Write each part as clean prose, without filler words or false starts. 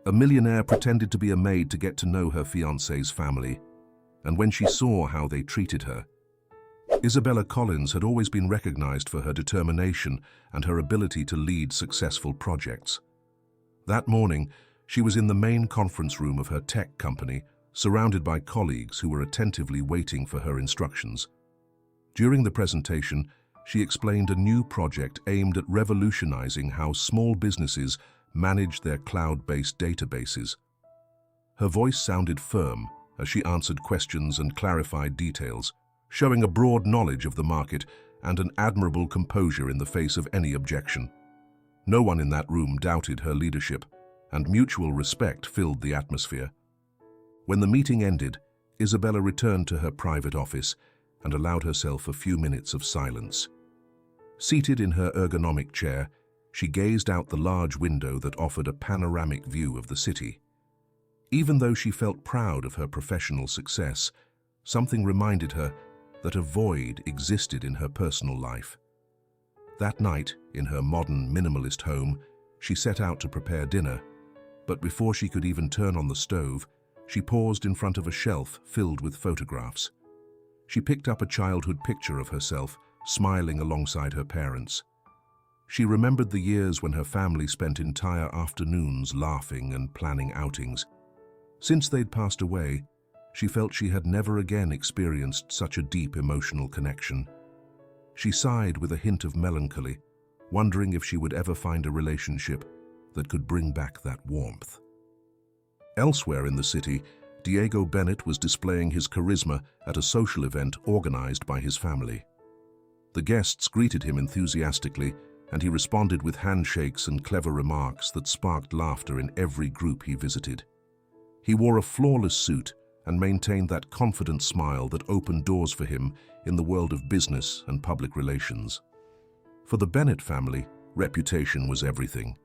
A millionaire pretended to be a maid to get to know her fiancé's family, and when she saw how they treated her, Isabella Collins had always been recognized for her determination and her ability to lead successful projects. That morning, she was in the main conference room of her tech company, surrounded by colleagues who were attentively waiting for her instructions. During the presentation, she explained a new project aimed at revolutionizing how small businesses manage their cloud-based databases. Her voice sounded firm as she answered questions and clarified details, showing a broad knowledge of the market and an admirable composure in the face of any objection. No one in that room doubted her leadership, and mutual respect filled the atmosphere. When the meeting ended, Isabella returned to her private office and allowed herself a few minutes of silence. Seated in her ergonomic chair, she gazed out the large window that offered a panoramic view of the city. Even though she felt proud of her professional success, something reminded her that a void existed in her personal life. That night, in her modern minimalist home, she set out to prepare dinner, but before she could even turn on the stove, she paused in front of a shelf filled with photographs. She picked up a childhood picture of herself, smiling alongside her parents. She remembered the years when her family spent entire afternoons laughing and planning outings. Since they'd passed away, she felt she had never again experienced such a deep emotional connection. She sighed with a hint of melancholy, wondering if she would ever find a relationship that could bring back that warmth. Elsewhere in the city, Diego Bennett was displaying his charisma at a social event organized by his family. The guests greeted him enthusiastically, and he responded with handshakes and clever remarks that sparked laughter in every group he visited. He wore a flawless suit and maintained that confident smile that opened doors for him in the world of business and public relations. For the Bennett family, reputation was everything,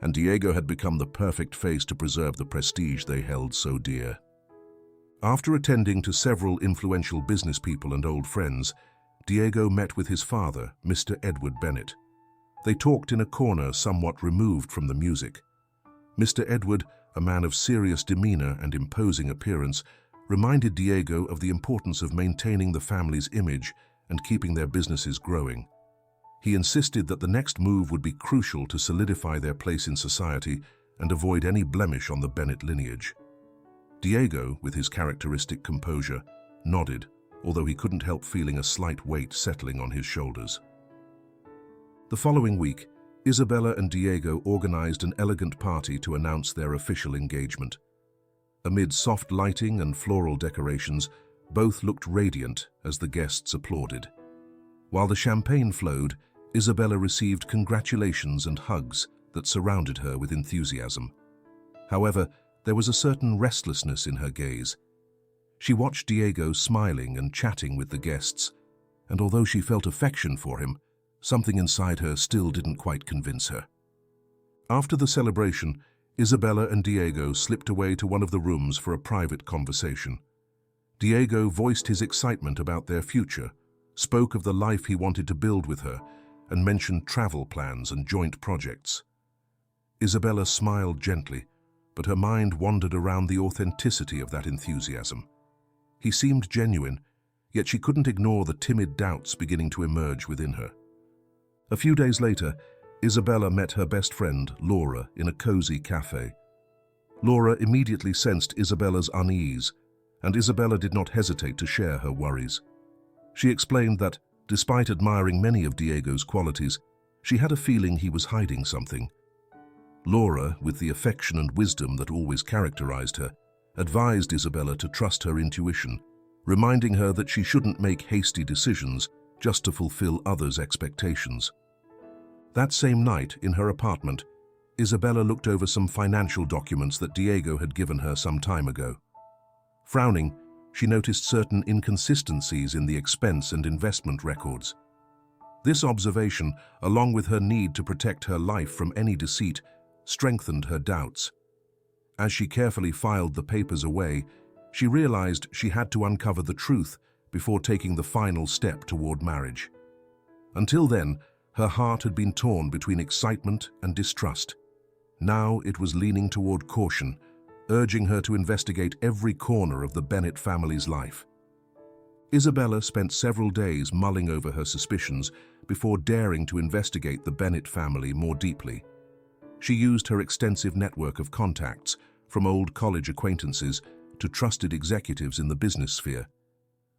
and Diego had become the perfect face to preserve the prestige they held so dear. After attending to several influential business people and old friends, Diego met with his father, Mr. Edward Bennett. They talked in a corner somewhat removed from the music. Mr. Edward, a man of serious demeanor and imposing appearance, reminded Diego of the importance of maintaining the family's image and keeping their businesses growing. He insisted that the next move would be crucial to solidify their place in society and avoid any blemish on the Bennett lineage. Diego, with his characteristic composure, nodded, although he couldn't help feeling a slight weight settling on his shoulders. The following week, Isabella and Diego organized an elegant party to announce their official engagement. Amid soft lighting and floral decorations, both looked radiant as the guests applauded. While the champagne flowed, Isabella received congratulations and hugs that surrounded her with enthusiasm. However, there was a certain restlessness in her gaze. She watched Diego smiling and chatting with the guests, and although she felt affection for him, something inside her still didn't quite convince her. After the celebration, Isabella and Diego slipped away to one of the rooms for a private conversation. Diego voiced his excitement about their future, spoke of the life he wanted to build with her, and mentioned travel plans and joint projects. Isabella smiled gently, but her mind wandered around the authenticity of that enthusiasm. He seemed genuine, yet she couldn't ignore the timid doubts beginning to emerge within her. A few days later, Isabella met her best friend, Laura, in a cozy cafe. Laura immediately sensed Isabella's unease, and Isabella did not hesitate to share her worries. She explained that, despite admiring many of Diego's qualities, she had a feeling he was hiding something. Laura, with the affection and wisdom that always characterized her, advised Isabella to trust her intuition, reminding her that she shouldn't make hasty decisions just to fulfill others' expectations. That same night, in her apartment, Isabella looked over some financial documents that Diego had given her some time ago. Frowning, she noticed certain inconsistencies in the expense and investment records. This observation, along with her need to protect her life from any deceit, strengthened her doubts. As she carefully filed the papers away, she realized she had to uncover the truth before taking the final step toward marriage. Until then, her heart had been torn between excitement and distrust. Now it was leaning toward caution, urging her to investigate every corner of the Bennett family's life. Isabella spent several days mulling over her suspicions before daring to investigate the Bennett family more deeply. She used her extensive network of contacts, from old college acquaintances to trusted executives in the business sphere.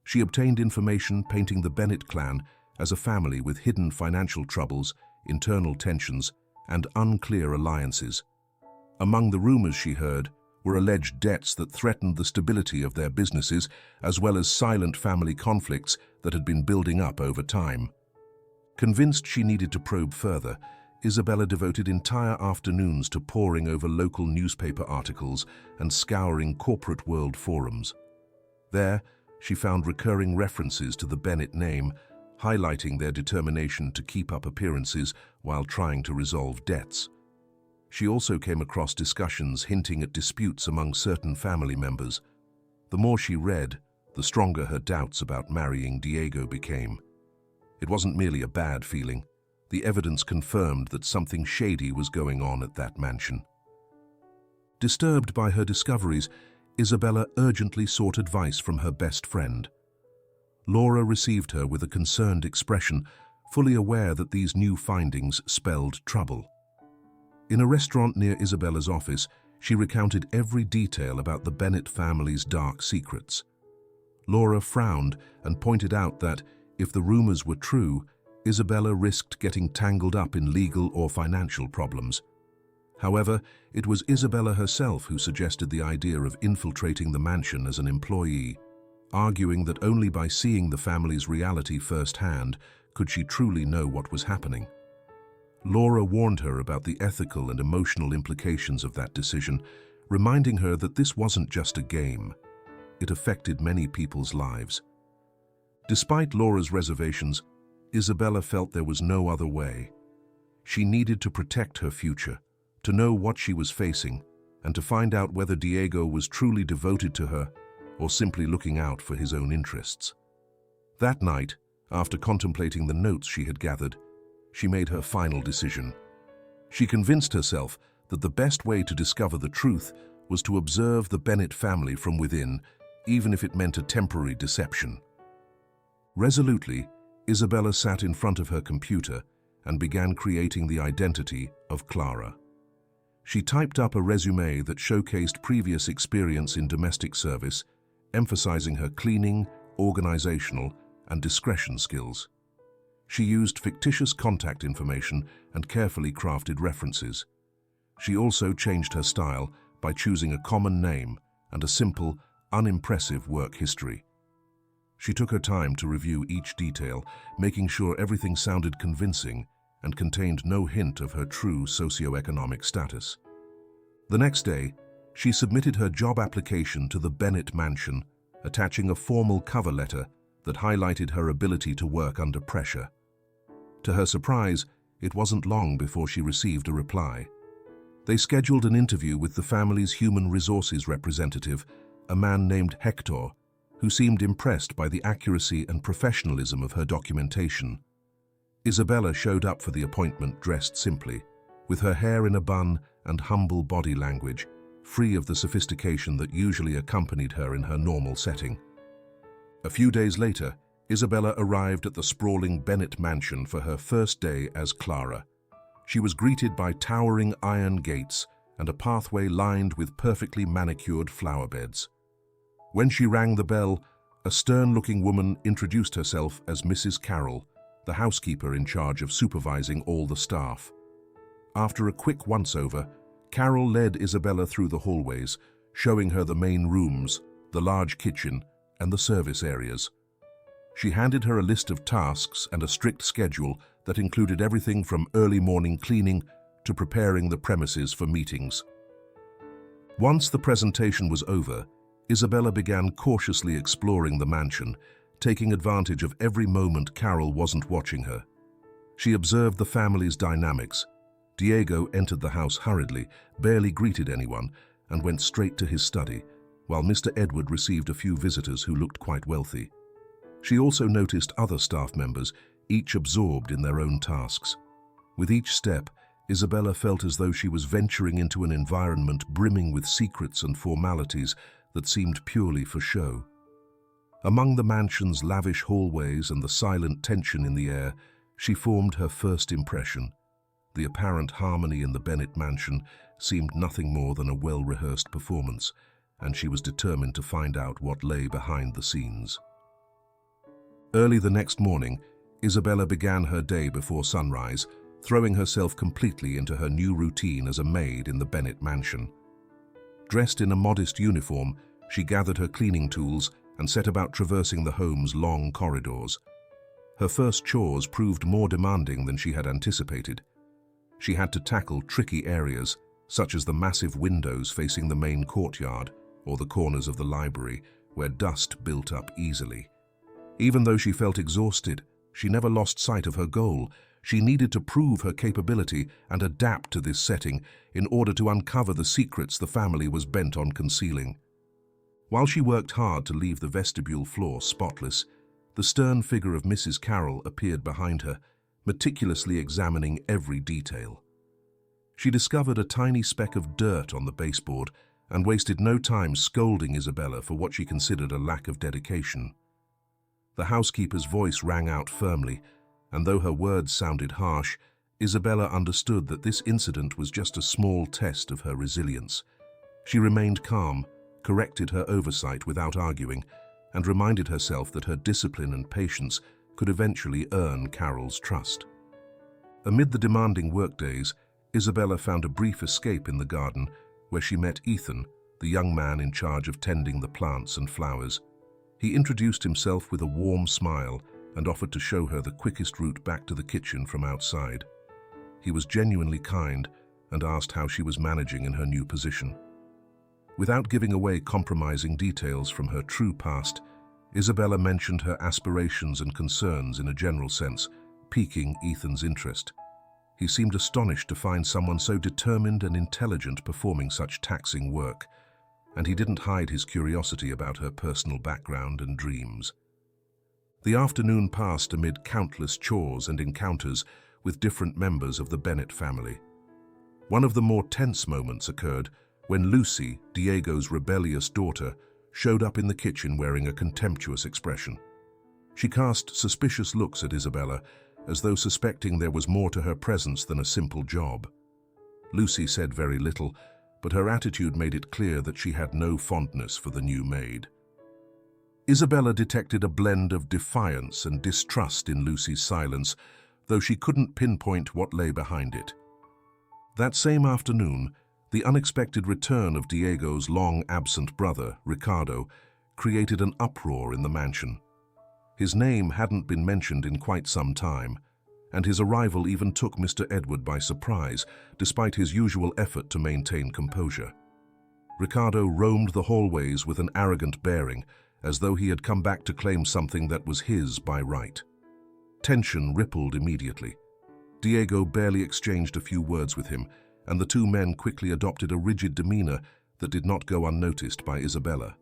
She obtained information painting the Bennett clan as a family with hidden financial troubles, internal tensions, and unclear alliances. Among the rumors she heard were alleged debts that threatened the stability of their businesses, as well as silent family conflicts that had been building up over time. Convinced she needed to probe further, Isabella devoted entire afternoons to poring over local newspaper articles and scouring corporate world forums. There, she found recurring references to the Bennett name, highlighting their determination to keep up appearances while trying to resolve debts. She also came across discussions hinting at disputes among certain family members. The more she read, the stronger her doubts about marrying Diego became. It wasn't merely a bad feeling. The evidence confirmed that something shady was going on at that mansion. Disturbed by her discoveries, Isabella urgently sought advice from her best friend. Laura received her with a concerned expression, fully aware that these new findings spelled trouble. In a restaurant near Isabella's office, she recounted every detail about the Bennett family's dark secrets. Laura frowned and pointed out that, if the rumors were true, Isabella risked getting tangled up in legal or financial problems. However, it was Isabella herself who suggested the idea of infiltrating the mansion as an employee, arguing that only by seeing the family's reality firsthand could she truly know what was happening. Laura warned her about the ethical and emotional implications of that decision, reminding her that this wasn't just a game. It affected many people's lives. Despite Laura's reservations, Isabella felt there was no other way. She needed to protect her future, to know what she was facing, and to find out whether Diego was truly devoted to her or simply looking out for his own interests. That night, after contemplating the notes she had gathered, she made her final decision. She convinced herself that the best way to discover the truth was to observe the Bennett family from within, even if it meant a temporary deception. Resolutely, Isabella sat in front of her computer and began creating the identity of Clara. She typed up a resume that showcased previous experience in domestic service, emphasizing her cleaning, organizational, and discretion skills. She used fictitious contact information and carefully crafted references. She also changed her style by choosing a common name and a simple, unimpressive work history. She took her time to review each detail, making sure everything sounded convincing and contained no hint of her true socioeconomic status. The next day, she submitted her job application to the Bennett mansion, attaching a formal cover letter that highlighted her ability to work under pressure. To her surprise, it wasn't long before she received a reply. They scheduled an interview with the family's human resources representative, a man named Hector, who seemed impressed by the accuracy and professionalism of her documentation. Isabella showed up for the appointment dressed simply, with her hair in a bun and humble body language, free of the sophistication that usually accompanied her in her normal setting. A few days later, Isabella arrived at the sprawling Bennett mansion for her first day as Clara. She was greeted by towering iron gates and a pathway lined with perfectly manicured flower beds. When she rang the bell, a stern-looking woman introduced herself as Mrs. Carroll, the housekeeper in charge of supervising all the staff. After a quick once-over, Carroll led Isabella through the hallways, showing her the main rooms, the large kitchen, and the service areas. She handed her a list of tasks and a strict schedule that included everything from early morning cleaning to preparing the premises for meetings. Once the presentation was over, Isabella began cautiously exploring the mansion, taking advantage of every moment Carroll wasn't watching her. She observed the family's dynamics. Diego entered the house hurriedly, barely greeted anyone, and went straight to his study, while Mr. Edward received a few visitors who looked quite wealthy. She also noticed other staff members, each absorbed in their own tasks. With each step, Isabella felt as though she was venturing into an environment brimming with secrets and formalities that seemed purely for show. Among the mansion's lavish hallways and the silent tension in the air, she formed her first impression. The apparent harmony in the Bennet mansion seemed nothing more than a well-rehearsed performance, and she was determined to find out what lay behind the scenes. Early the next morning, Isabella began her day before sunrise, throwing herself completely into her new routine as a maid in the Bennet mansion. Dressed in a modest uniform, she gathered her cleaning tools and set about traversing the home's long corridors. Her first chores proved more demanding than she had anticipated. She had to tackle tricky areas, such as the massive windows facing the main courtyard or the corners of the library, where dust built up easily. Even though she felt exhausted, she never lost sight of her goal. She needed to prove her capability and adapt to this setting in order to uncover the secrets the family was bent on concealing. While she worked hard to leave the vestibule floor spotless, the stern figure of Mrs. Carroll appeared behind her, meticulously examining every detail. She discovered a tiny speck of dirt on the baseboard and wasted no time scolding Isabella for what she considered a lack of dedication. The housekeeper's voice rang out firmly, and though her words sounded harsh, Isabella understood that this incident was just a small test of her resilience. She remained calm, corrected her oversight without arguing, and reminded herself that her discipline and patience could eventually earn Carroll's trust. Amid the demanding workdays, Isabella found a brief escape in the garden, where she met Ethan, the young man in charge of tending the plants and flowers. He introduced himself with a warm smile and offered to show her the quickest route back to the kitchen from outside. He was genuinely kind and asked how she was managing in her new position. Without giving away compromising details from her true past, Isabella mentioned her aspirations and concerns in a general sense, piquing Ethan's interest. He seemed astonished to find someone so determined and intelligent performing such taxing work, and he didn't hide his curiosity about her personal background and dreams. The afternoon passed amid countless chores and encounters with different members of the Bennet family. One of the more tense moments occurred when Lucy, Diego's rebellious daughter, showed up in the kitchen wearing a contemptuous expression. She cast suspicious looks at Isabella, as though suspecting there was more to her presence than a simple job. Lucy said very little, but her attitude made it clear that she had no fondness for the new maid. Isabella detected a blend of defiance and distrust in Lucy's silence, though she couldn't pinpoint what lay behind it. That same afternoon, the unexpected return of Diego's long-absent brother, Ricardo, created an uproar in the mansion. His name hadn't been mentioned in quite some time, and his arrival even took Mr. Edward by surprise, despite his usual effort to maintain composure. Ricardo roamed the hallways with an arrogant bearing, as though he had come back to claim something that was his by right. Tension rippled immediately. Diego barely exchanged a few words with him, and the two men quickly adopted a rigid demeanor that did not go unnoticed by Isabella.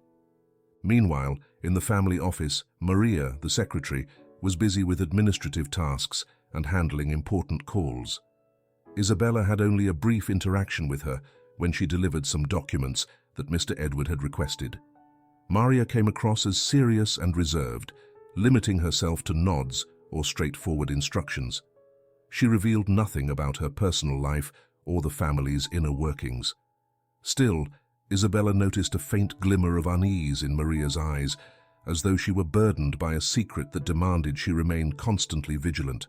Meanwhile, in the family office, Maria, the secretary, was busy with administrative tasks and handling important calls. Isabella had only a brief interaction with her when she delivered some documents that Mr. Edward had requested. Maria came across as serious and reserved, limiting herself to nods or straightforward instructions. She revealed nothing about her personal life or the family's inner workings. Still, Isabella noticed a faint glimmer of unease in Maria's eyes, as though she were burdened by a secret that demanded she remain constantly vigilant.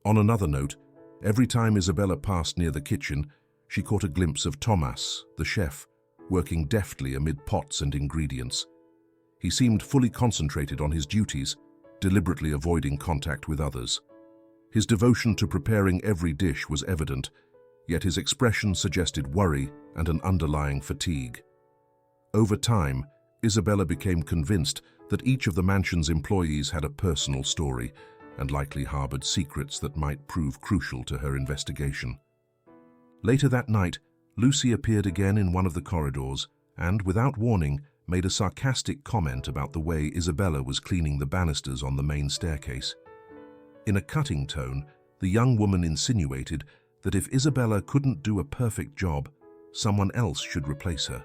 On another note, every time Isabella passed near the kitchen, she caught a glimpse of Thomas, the chef, working deftly amid pots and ingredients. He seemed fully concentrated on his duties, deliberately avoiding contact with others. His devotion to preparing every dish was evident, yet his expression suggested worry and an underlying fatigue. Over time, Isabella became convinced that each of the mansion's employees had a personal story and likely harbored secrets that might prove crucial to her investigation. Later that night, Lucy appeared again in one of the corridors and, without warning, made a sarcastic comment about the way Isabella was cleaning the banisters on the main staircase. In a cutting tone, the young woman insinuated that if Isabella couldn't do a perfect job, someone else should replace her.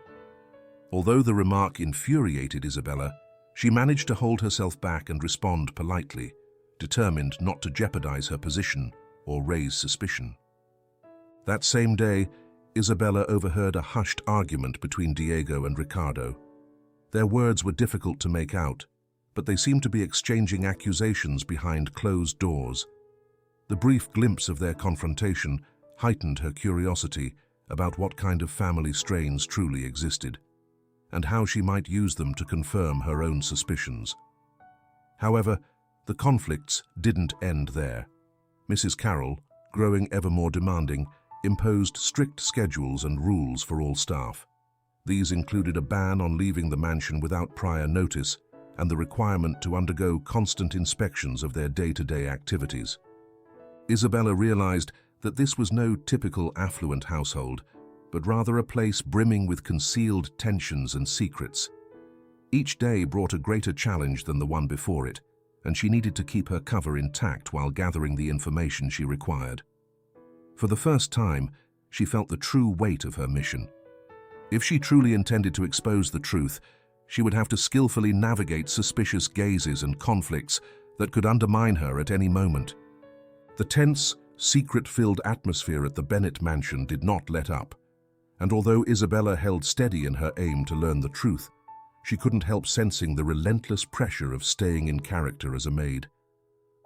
Although the remark infuriated Isabella, she managed to hold herself back and respond politely, determined not to jeopardize her position or raise suspicion. That same day, Isabella overheard a hushed argument between Diego and Ricardo. Their words were difficult to make out, but they seemed to be exchanging accusations behind closed doors. The brief glimpse of their confrontation heightened her curiosity about what kind of family strains truly existed, and how she might use them to confirm her own suspicions. However, the conflicts didn't end there. Mrs. Carroll, growing ever more demanding, imposed strict schedules and rules for all staff. These included a ban on leaving the mansion without prior notice and the requirement to undergo constant inspections of their day-to-day activities. Isabella realized that this was no typical affluent household, but rather a place brimming with concealed tensions and secrets. Each day brought a greater challenge than the one before it, and she needed to keep her cover intact while gathering the information she required. For the first time, she felt the true weight of her mission. If she truly intended to expose the truth, she would have to skillfully navigate suspicious gazes and conflicts that could undermine her at any moment. The tense, secret-filled atmosphere at the Bennett mansion did not let up, and although Isabella held steady in her aim to learn the truth, she couldn't help sensing the relentless pressure of staying in character as a maid.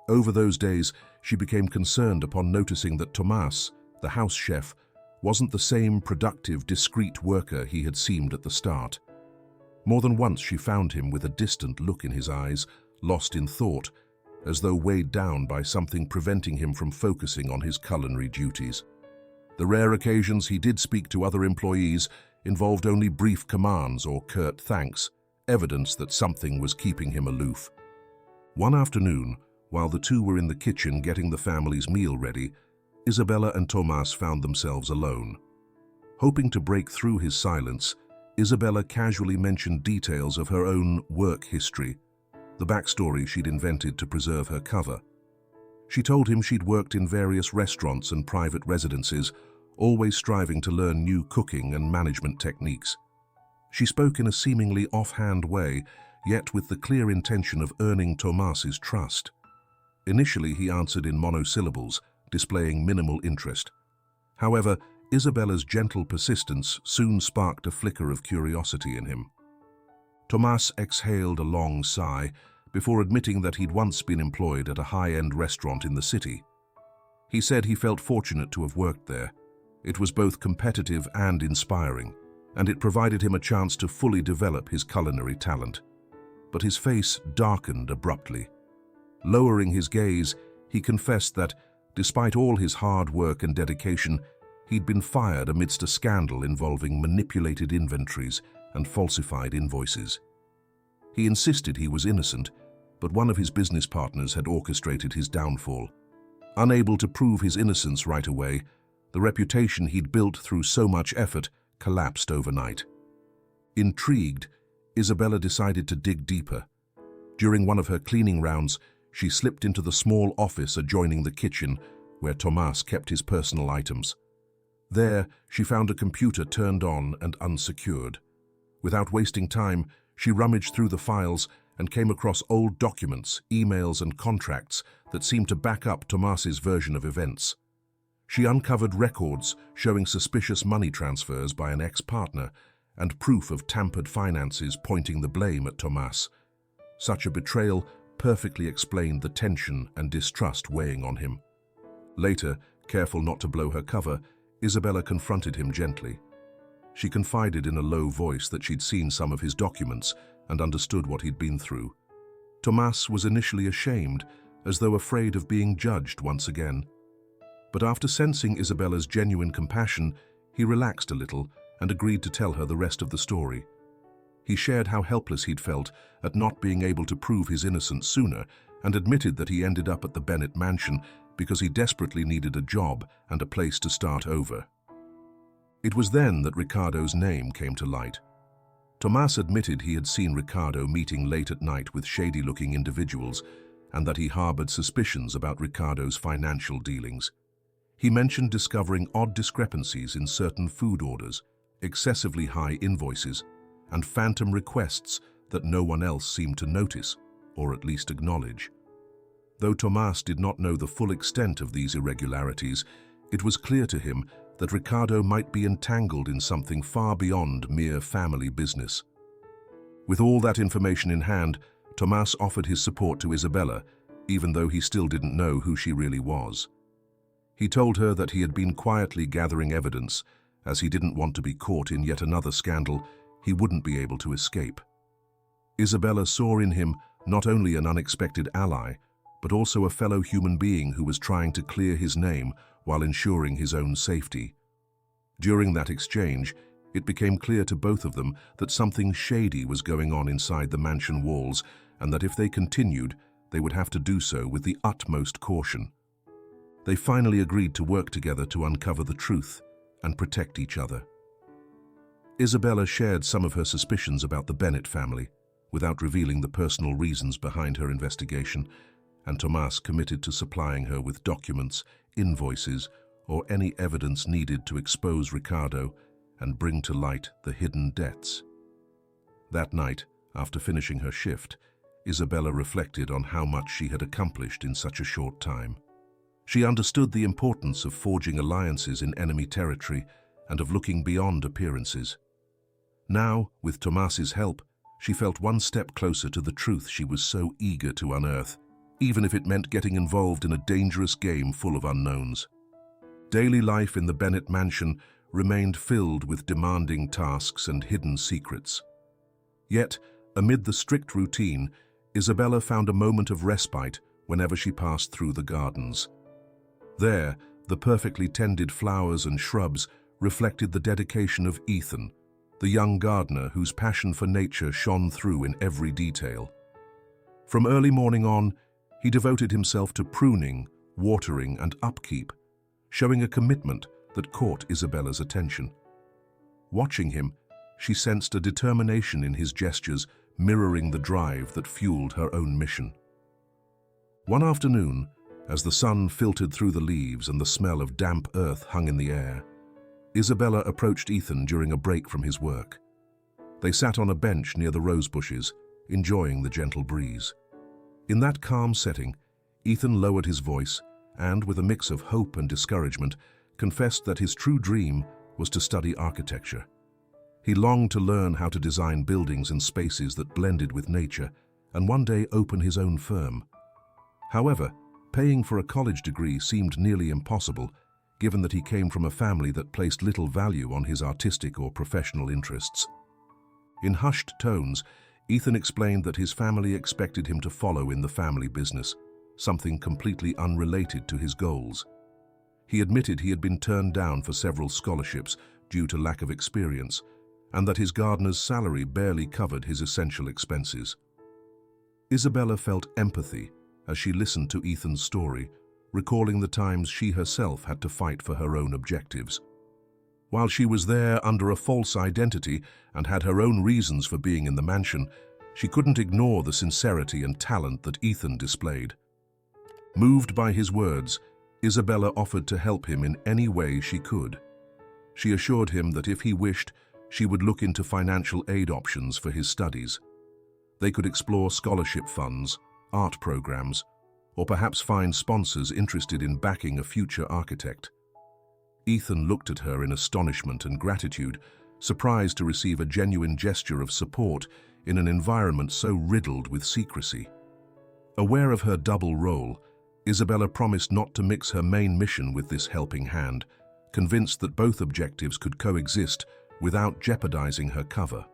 Over those days, she became concerned upon noticing that Tomás, the house chef, wasn't the same productive, discreet worker he had seemed at the start. More than once she found him with a distant look in his eyes, lost in thought, as though weighed down by something preventing him from focusing on his culinary duties. The rare occasions he did speak to other employees involved only brief commands or curt thanks, evidence that something was keeping him aloof. One afternoon, while the two were in the kitchen getting the family's meal ready, Isabella and Tomás found themselves alone. Hoping to break through his silence, Isabella casually mentioned details of her own work history, the backstory she'd invented to preserve her cover. She told him she'd worked in various restaurants and private residences, always striving to learn new cooking and management techniques. She spoke in a seemingly offhand way, yet with the clear intention of earning Tomás's trust. Initially, he answered in monosyllables, displaying minimal interest. However, Isabella's gentle persistence soon sparked a flicker of curiosity in him. Tomás exhaled a long sigh before admitting that he'd once been employed at a high-end restaurant in the city. He said he felt fortunate to have worked there. It was both competitive and inspiring, and it provided him a chance to fully develop his culinary talent. But his face darkened abruptly. Lowering his gaze, he confessed that, despite all his hard work and dedication, he'd been fired amidst a scandal involving manipulated inventories and falsified invoices. He insisted he was innocent, but one of his business partners had orchestrated his downfall. Unable to prove his innocence right away, the reputation he'd built through so much effort collapsed overnight. Intrigued, Isabella decided to dig deeper. During one of her cleaning rounds, she slipped into the small office adjoining the kitchen where Tomás kept his personal items. There, she found a computer turned on and unsecured. Without wasting time, she rummaged through the files and came across old documents, emails, and contracts that seemed to back up Tomás's version of events. She uncovered records showing suspicious money transfers by an ex-partner and proof of tampered finances pointing the blame at Tomás. Such a betrayal perfectly explained the tension and distrust weighing on him. Later, careful not to blow her cover, Isabella confronted him gently. She confided in a low voice that she'd seen some of his documents and understood what he'd been through. Tomás was initially ashamed, as though afraid of being judged once again. But after sensing Isabella's genuine compassion, he relaxed a little and agreed to tell her the rest of the story. He shared how helpless he'd felt at not being able to prove his innocence sooner and admitted that he ended up at the Bennett mansion because he desperately needed a job and a place to start over. It was then that Ricardo's name came to light. Tomás admitted he had seen Ricardo meeting late at night with shady-looking individuals and that he harbored suspicions about Ricardo's financial dealings. He mentioned discovering odd discrepancies in certain food orders, excessively high invoices, and phantom requests that no one else seemed to notice, or at least acknowledge. Though Tomas did not know the full extent of these irregularities, it was clear to him that Ricardo might be entangled in something far beyond mere family business. With all that information in hand, Tomas offered his support to Isabella, even though he still didn't know who she really was. He told her that he had been quietly gathering evidence, as he didn't want to be caught in yet another scandal he wouldn't be able to escape. Isabella saw in him not only an unexpected ally, but also a fellow human being who was trying to clear his name while ensuring his own safety. During that exchange, it became clear to both of them that something shady was going on inside the mansion walls, and that if they continued, they would have to do so with the utmost caution. They finally agreed to work together to uncover the truth and protect each other. Isabella shared some of her suspicions about the Bennett family, without revealing the personal reasons behind her investigation, and Tomas committed to supplying her with documents, invoices, or any evidence needed to expose Ricardo and bring to light the hidden debts. That night, after finishing her shift, Isabella reflected on how much she had accomplished in such a short time. She understood the importance of forging alliances in enemy territory and of looking beyond appearances. Now, with Tomas's help, she felt one step closer to the truth she was so eager to unearth, even if it meant getting involved in a dangerous game full of unknowns. Daily life in the Bennett mansion remained filled with demanding tasks and hidden secrets. Yet, amid the strict routine, Isabella found a moment of respite whenever she passed through the gardens. There, the perfectly tended flowers and shrubs reflected the dedication of Ethan, the young gardener whose passion for nature shone through in every detail. From early morning on, he devoted himself to pruning, watering, and upkeep, showing a commitment that caught Isabella's attention. Watching him, she sensed a determination in his gestures, mirroring the drive that fueled her own mission. One afternoon, as the sun filtered through the leaves and the smell of damp earth hung in the air, Isabella approached Ethan during a break from his work. They sat on a bench near the rose bushes, enjoying the gentle breeze. In that calm setting, Ethan lowered his voice and, with a mix of hope and discouragement, confessed that his true dream was to study architecture. He longed to learn how to design buildings and spaces that blended with nature, and one day open his own firm. However, paying for a college degree seemed nearly impossible, given that he came from a family that placed little value on his artistic or professional interests. In hushed tones, Ethan explained that his family expected him to follow in the family business, something completely unrelated to his goals. He admitted he had been turned down for several scholarships due to lack of experience, and that his gardener's salary barely covered his essential expenses. Isabella felt empathy as she listened to Ethan's story, recalling the times she herself had to fight for her own objectives. While she was there under a false identity and had her own reasons for being in the mansion, she couldn't ignore the sincerity and talent that Ethan displayed. Moved by his words, Isabella offered to help him in any way she could. She assured him that if he wished, she would look into financial aid options for his studies. They could explore scholarship funds, art programs, or perhaps find sponsors interested in backing a future architect. Ethan looked at her in astonishment and gratitude, surprised to receive a genuine gesture of support in an environment so riddled with secrecy. Aware of her double role, Isabella promised not to mix her main mission with this helping hand, convinced that both objectives could coexist without jeopardizing her cover.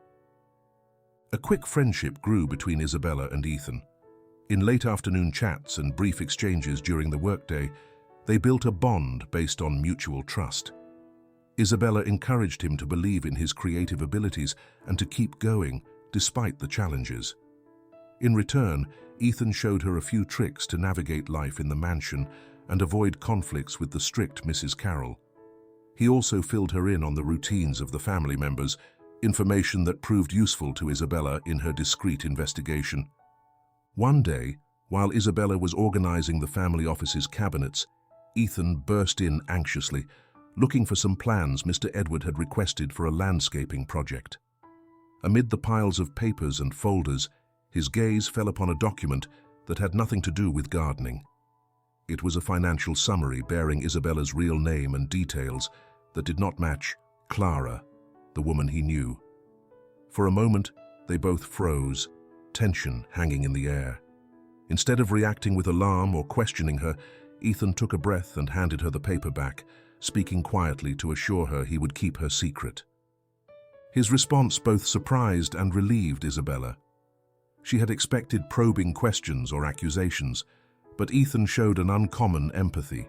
A quick friendship grew between Isabella and Ethan. In late afternoon chats and brief exchanges during the workday, they built a bond based on mutual trust. Isabella encouraged him to believe in his creative abilities and to keep going, despite the challenges. In return, Ethan showed her a few tricks to navigate life in the mansion and avoid conflicts with the strict Mrs. Carroll. He also filled her in on the routines of the family members, information that proved useful to Isabella in her discreet investigation. One day, while Isabella was organizing the family office's cabinets, Ethan burst in anxiously, looking for some plans Mr. Edward had requested for a landscaping project. Amid the piles of papers and folders, his gaze fell upon a document that had nothing to do with gardening. It was a financial summary bearing Isabella's real name and details that did not match Clara, the woman he knew. For a moment, they both froze, tension hanging in the air. Instead of reacting with alarm or questioning her, Ethan took a breath and handed her the paper back, speaking quietly to assure her he would keep her secret. His response both surprised and relieved Isabella. She had expected probing questions or accusations, but Ethan showed an uncommon empathy.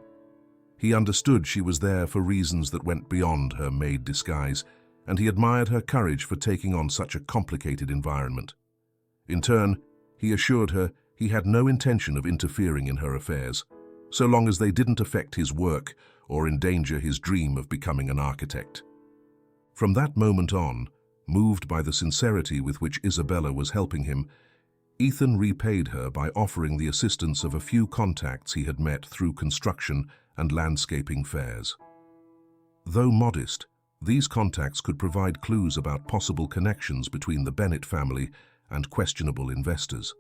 He understood she was there for reasons that went beyond her maid disguise, and he admired her courage for taking on such a complicated environment. In turn, he assured her he had no intention of interfering in her affairs, so long as they didn't affect his work or endanger his dream of becoming an architect. From that moment on, moved by the sincerity with which Isabella was helping him, Ethan repaid her by offering the assistance of a few contacts he had met through construction and landscaping fairs. Though modest, these contacts could provide clues about possible connections between the Bennett family and questionable investors.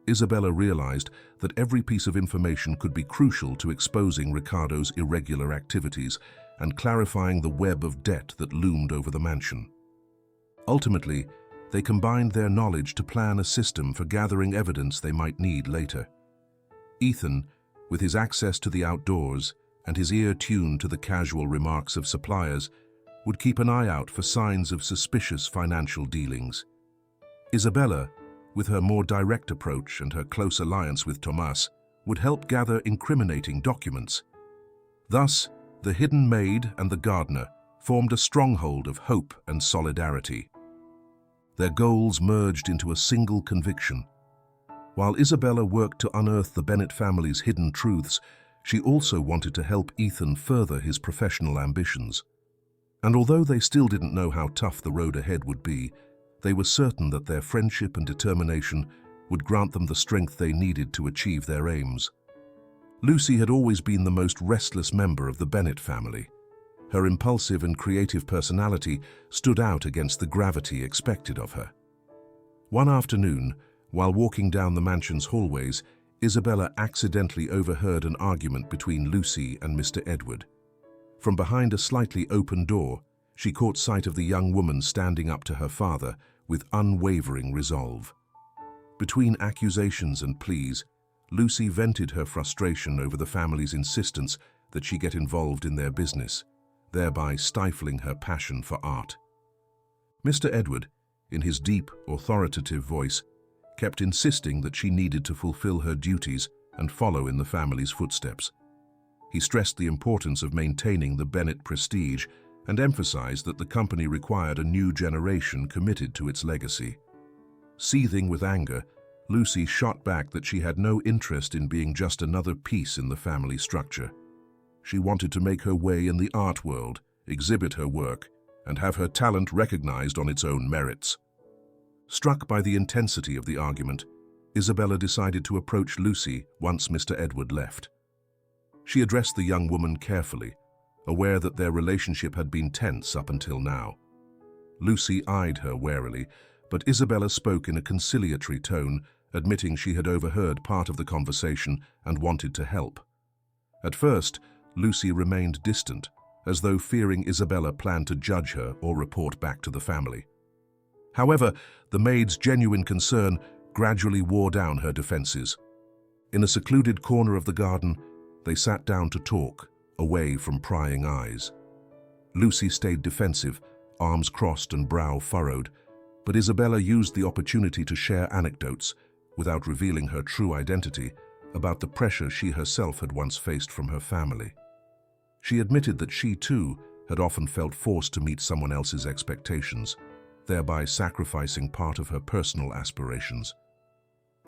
Isabella realized that every piece of information could be crucial to exposing Ricardo's irregular activities and clarifying the web of debt that loomed over the mansion. Ultimately, they combined their knowledge to plan a system for gathering evidence they might need later. Ethan, with his access to the outdoors and his ear tuned to the casual remarks of suppliers, would keep an eye out for signs of suspicious financial dealings. Isabella, with her more direct approach and her close alliance with Tomas, would help gather incriminating documents. Thus, the hidden maid and the gardener formed a stronghold of hope and solidarity. Their goals merged into a single conviction. While Isabella worked to unearth the Bennett family's hidden truths, she also wanted to help Ethan further his professional ambitions. And although they still didn't know how tough the road ahead would be, they were certain that their friendship and determination would grant them the strength they needed to achieve their aims. Lucy had always been the most restless member of the Bennett family. Her impulsive and creative personality stood out against the gravity expected of her. One afternoon, while walking down the mansion's hallways, Isabella accidentally overheard an argument between Lucy and Mr. Edward. From behind a slightly open door, she caught sight of the young woman standing up to her father with unwavering resolve. Between accusations and pleas, Lucy vented her frustration over the family's insistence that she get involved in their business, thereby stifling her passion for art. Mr. Edward, in his deep, authoritative voice, kept insisting that she needed to fulfill her duties and follow in the family's footsteps. He stressed the importance of maintaining the Bennett prestige and emphasized that the company required a new generation committed to its legacy. Seething with anger, Lucy shot back that she had no interest in being just another piece in the family structure. She wanted to make her way in the art world, exhibit her work, and have her talent recognized on its own merits. Struck by the intensity of the argument, Isabella decided to approach Lucy once Mr. Edward left. She addressed the young woman carefully, aware that their relationship had been tense up until now. Lucy eyed her warily, but Isabella spoke in a conciliatory tone, admitting she had overheard part of the conversation and wanted to help. At first, Lucy remained distant, as though fearing Isabella planned to judge her or report back to the family. However, the maid's genuine concern gradually wore down her defenses. In a secluded corner of the garden, they sat down to talk, away from prying eyes. Lucy stayed defensive, arms crossed and brow furrowed, but Isabella used the opportunity to share anecdotes, without revealing her true identity, about the pressure she herself had once faced from her family. She admitted that she, too, had often felt forced to meet someone else's expectations, thereby sacrificing part of her personal aspirations.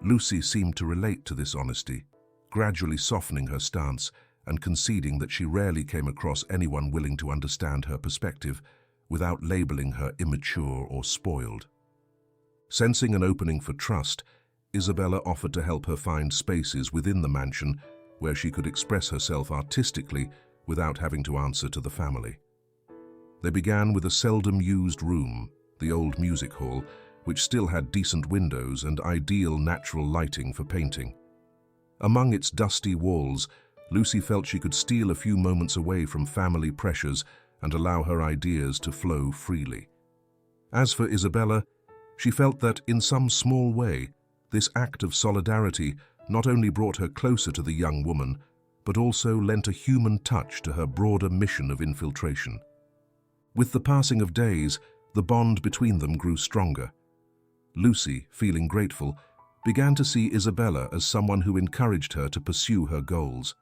Lucy seemed to relate to this honesty, gradually softening her stance and conceding that she rarely came across anyone willing to understand her perspective without labeling her immature or spoiled. Sensing an opening for trust, Isabella offered to help her find spaces within the mansion where she could express herself artistically without having to answer to the family. They began with a seldom-used room, the old music hall, which still had decent windows and ideal natural lighting for painting. Among its dusty walls, Lucy felt she could steal a few moments away from family pressures and allow her ideas to flow freely. As for Isabella, she felt that, in some small way, this act of solidarity not only brought her closer to the young woman, but also lent a human touch to her broader mission of infiltration. With the passing of days, the bond between them grew stronger. Lucy, feeling grateful, began to see Isabella as someone who encouraged her to pursue her goals.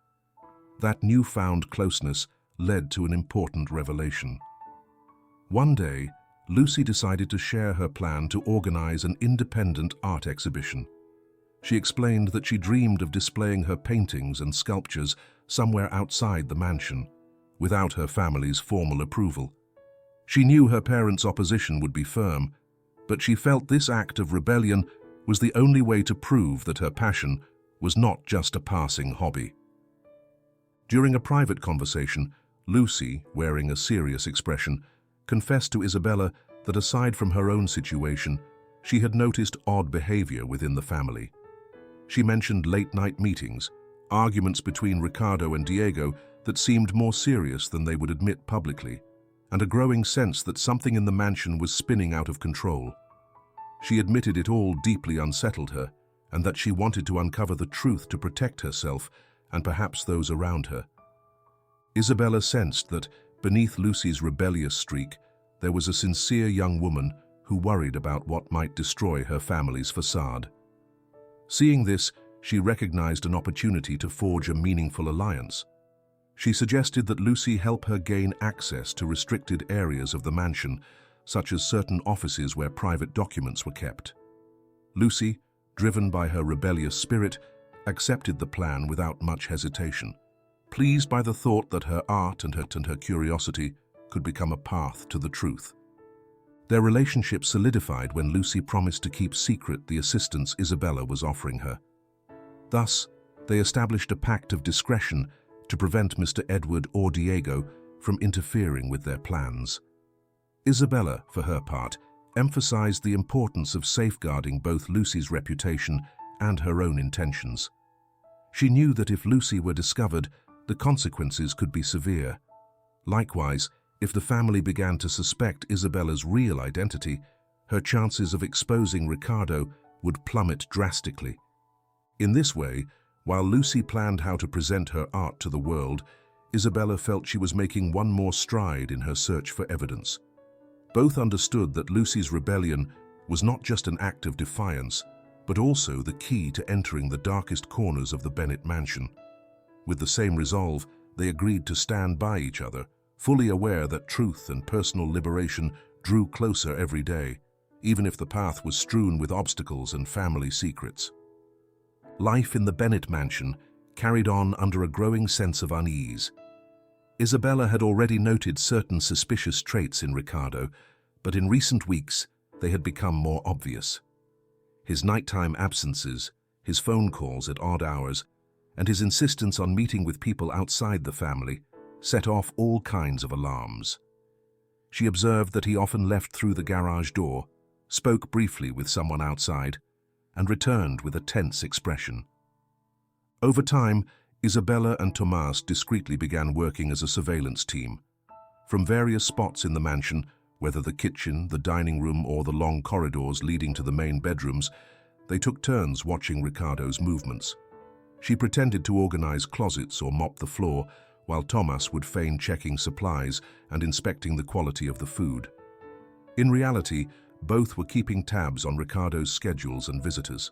That newfound closeness led to an important revelation. One day, Lucy decided to share her plan to organize an independent art exhibition. She explained that she dreamed of displaying her paintings and sculptures somewhere outside the mansion, without her family's formal approval. She knew her parents' opposition would be firm, but she felt this act of rebellion was the only way to prove that her passion was not just a passing hobby. During a private conversation, Lucy, wearing a serious expression, confessed to Isabella that aside from her own situation, she had noticed odd behavior within the family. She mentioned late-night meetings, arguments between Ricardo and Diego that seemed more serious than they would admit publicly, and a growing sense that something in the mansion was spinning out of control. She admitted it all deeply unsettled her, and that she wanted to uncover the truth to protect herself and perhaps those around her. Isabella sensed that, beneath Lucy's rebellious streak, there was a sincere young woman who worried about what might destroy her family's facade. Seeing this, she recognized an opportunity to forge a meaningful alliance. She suggested that Lucy help her gain access to restricted areas of the mansion, such as certain offices where private documents were kept. Lucy, driven by her rebellious spirit, accepted the plan without much hesitation, pleased by the thought that her art and her curiosity could become a path to the truth. Their relationship solidified when Lucy promised to keep secret the assistance Isabella was offering her. Thus, they established a pact of discretion to prevent Mr. Edward or Diego from interfering with their plans. Isabella, for her part, emphasized the importance of safeguarding both Lucy's reputation and her own intentions. She knew that if Lucy were discovered, the consequences could be severe. Likewise, if the family began to suspect Isabella's real identity, her chances of exposing Ricardo would plummet drastically. In this way, while Lucy planned how to present her art to the world, Isabella felt she was making one more stride in her search for evidence. Both understood that Lucy's rebellion was not just an act of defiance, but also the key to entering the darkest corners of the Bennet mansion. With the same resolve, they agreed to stand by each other, fully aware that truth and personal liberation drew closer every day, even if the path was strewn with obstacles and family secrets. Life in the Bennet mansion carried on under a growing sense of unease. Isabella had already noted certain suspicious traits in Ricardo, but in recent weeks they had become more obvious. His nighttime absences, his phone calls at odd hours, and his insistence on meeting with people outside the family set off all kinds of alarms. She observed that he often left through the garage door, spoke briefly with someone outside, and returned with a tense expression. Over time, Isabella and Tomas discreetly began working as a surveillance team. From various spots in the mansion, whether the kitchen, the dining room, or the long corridors leading to the main bedrooms, they took turns watching Ricardo's movements. She pretended to organize closets or mop the floor, while Tomas would feign checking supplies and inspecting the quality of the food. In reality, both were keeping tabs on Ricardo's schedules and visitors.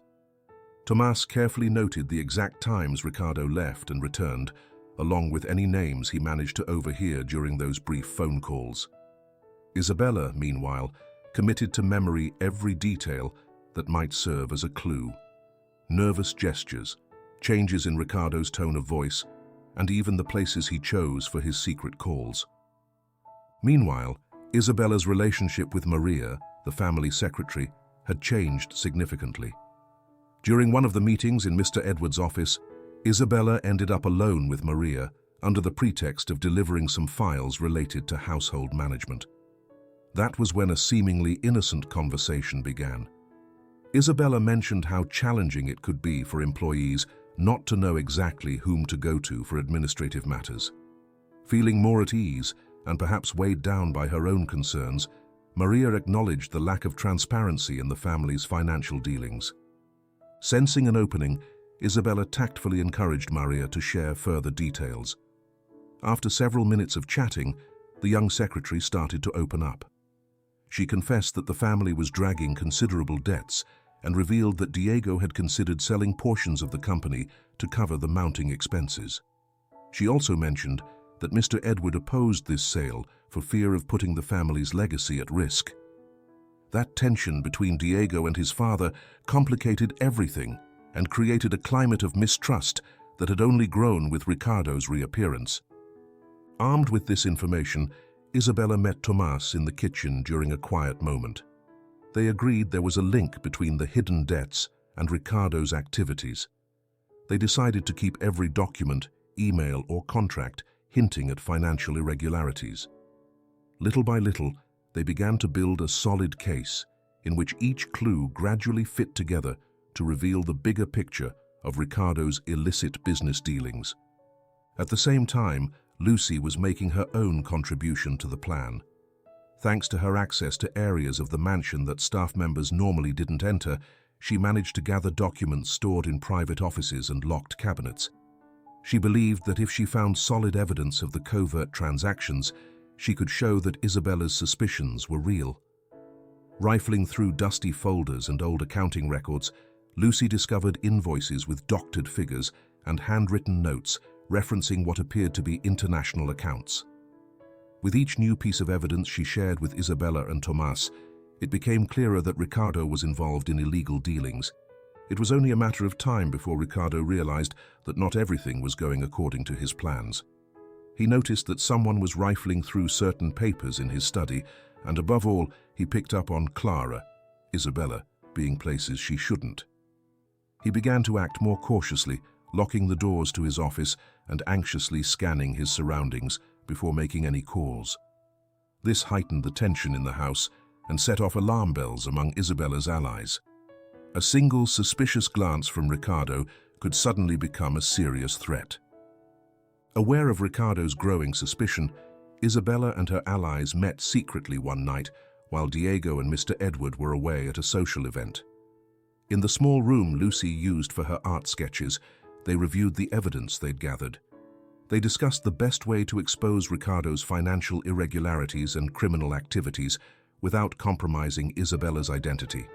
Tomas carefully noted the exact times Ricardo left and returned, along with any names he managed to overhear during those brief phone calls. Isabella, meanwhile, committed to memory every detail that might serve as a clue. Nervous gestures, changes in Ricardo's tone of voice, and even the places he chose for his secret calls. Meanwhile, Isabella's relationship with Maria, the family secretary, had changed significantly. During one of the meetings in Mr. Edward's office, Isabella ended up alone with Maria under the pretext of delivering some files related to household management. That was when a seemingly innocent conversation began. Isabella mentioned how challenging it could be for employees not to know exactly whom to go to for administrative matters. Feeling more at ease, and perhaps weighed down by her own concerns, Maria acknowledged the lack of transparency in the family's financial dealings. Sensing an opening, Isabella tactfully encouraged Maria to share further details. After several minutes of chatting, the young secretary started to open up. She confessed that the family was dragging considerable debts and revealed that Diego had considered selling portions of the company to cover the mounting expenses. She also mentioned that Mr. Edward opposed this sale for fear of putting the family's legacy at risk. That tension between Diego and his father complicated everything and created a climate of mistrust that had only grown with Ricardo's reappearance. Armed with this information, Isabella met Tomás in the kitchen during a quiet moment. They agreed there was a link between the hidden debts and Ricardo's activities. They decided to keep every document, email, or contract hinting at financial irregularities. Little by little, they began to build a solid case in which each clue gradually fit together to reveal the bigger picture of Ricardo's illicit business dealings. At the same time, Lucy was making her own contribution to the plan. Thanks to her access to areas of the mansion that staff members normally didn't enter, she managed to gather documents stored in private offices and locked cabinets. She believed that if she found solid evidence of the covert transactions, she could show that Isabella's suspicions were real. Rifling through dusty folders and old accounting records, Lucy discovered invoices with doctored figures and handwritten notes referencing what appeared to be international accounts. With each new piece of evidence she shared with Isabella and Tomás, it became clearer that Ricardo was involved in illegal dealings. It was only a matter of time before Ricardo realized that not everything was going according to his plans. He noticed that someone was rifling through certain papers in his study, and above all, he picked up on Clara, Isabella, being places she shouldn't. He began to act more cautiously, locking the doors to his office and anxiously scanning his surroundings before making any calls. This heightened the tension in the house and set off alarm bells among Isabella's allies. A single suspicious glance from Ricardo could suddenly become a serious threat. Aware of Ricardo's growing suspicion, Isabella and her allies met secretly one night while Diego and Mr. Edward were away at a social event. In the small room Lucy used for her art sketches, they reviewed the evidence they'd gathered. They discussed the best way to expose Ricardo's financial irregularities and criminal activities without compromising Isabella's identity.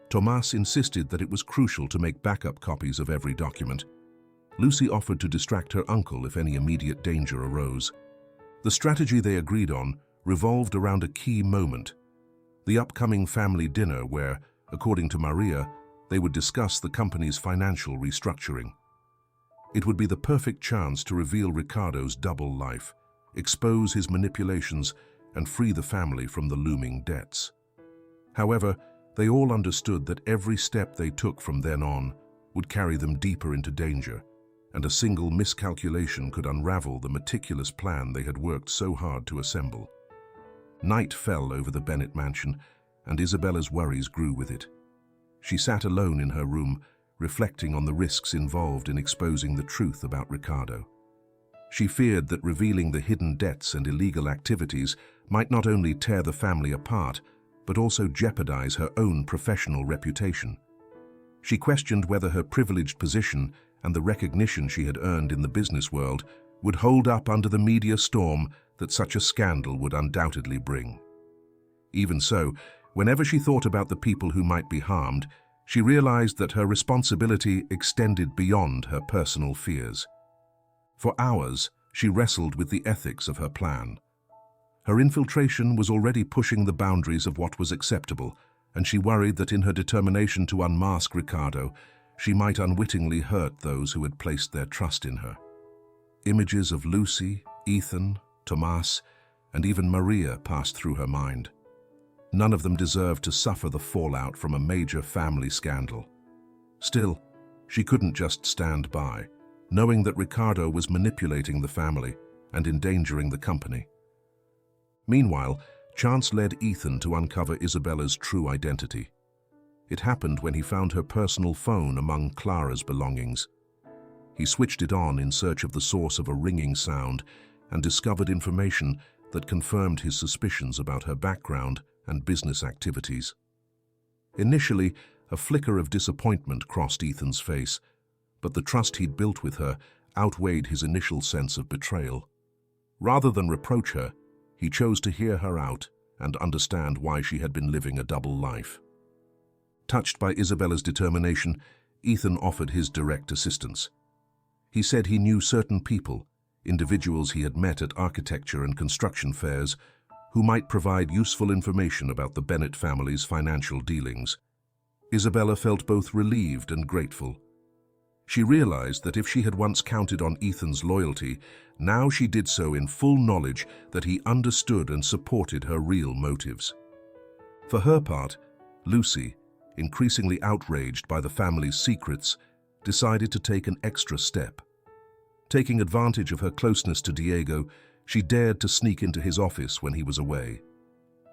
Tomás insisted that it was crucial to make backup copies of every document. Lucy offered to distract her uncle if any immediate danger arose. The strategy they agreed on revolved around a key moment, the upcoming family dinner where, according to Maria, they would discuss the company's financial restructuring. It would be the perfect chance to reveal Ricardo's double life, expose his manipulations, and free the family from the looming debts. However, they all understood that every step they took from then on would carry them deeper into danger, and a single miscalculation could unravel the meticulous plan they had worked so hard to assemble. Night fell over the Bennett mansion, and Isabella's worries grew with it. She sat alone in her room, reflecting on the risks involved in exposing the truth about Ricardo. She feared that revealing the hidden debts and illegal activities might not only tear the family apart, but also jeopardize her own professional reputation. She questioned whether her privileged position and the recognition she had earned in the business world would hold up under the media storm that such a scandal would undoubtedly bring. Even so, whenever she thought about the people who might be harmed, she realized that her responsibility extended beyond her personal fears. For hours, she wrestled with the ethics of her plan. Her infiltration was already pushing the boundaries of what was acceptable, and she worried that in her determination to unmask Ricardo, she might unwittingly hurt those who had placed their trust in her. Images of Lucy, Ethan, Tomás, and even Maria passed through her mind. None of them deserved to suffer the fallout from a major family scandal. Still, she couldn't just stand by. knowing that Ricardo was manipulating the family and endangering the company. Meanwhile, chance led Ethan to uncover Isabella's true identity. It happened when he found her personal phone among Clara's belongings. He switched it on in search of the source of a ringing sound and discovered information that confirmed his suspicions about her background and business activities. Initially, a flicker of disappointment crossed Ethan's face, but the trust he'd built with her outweighed his initial sense of betrayal. Rather than reproach her, he chose to hear her out and understand why she had been living a double life. Touched by Isabella's determination, Ethan offered his direct assistance. He said he knew certain people, individuals he had met at architecture and construction fairs, who might provide useful information about the Bennett family's financial dealings. Isabella felt both relieved and grateful. She realized that if she had once counted on Ethan's loyalty, now she did so in full knowledge that he understood and supported her real motives. For her part, Lucy, increasingly outraged by the family's secrets, decided to take an extra step. Taking advantage of her closeness to Diego, she dared to sneak into his office when he was away.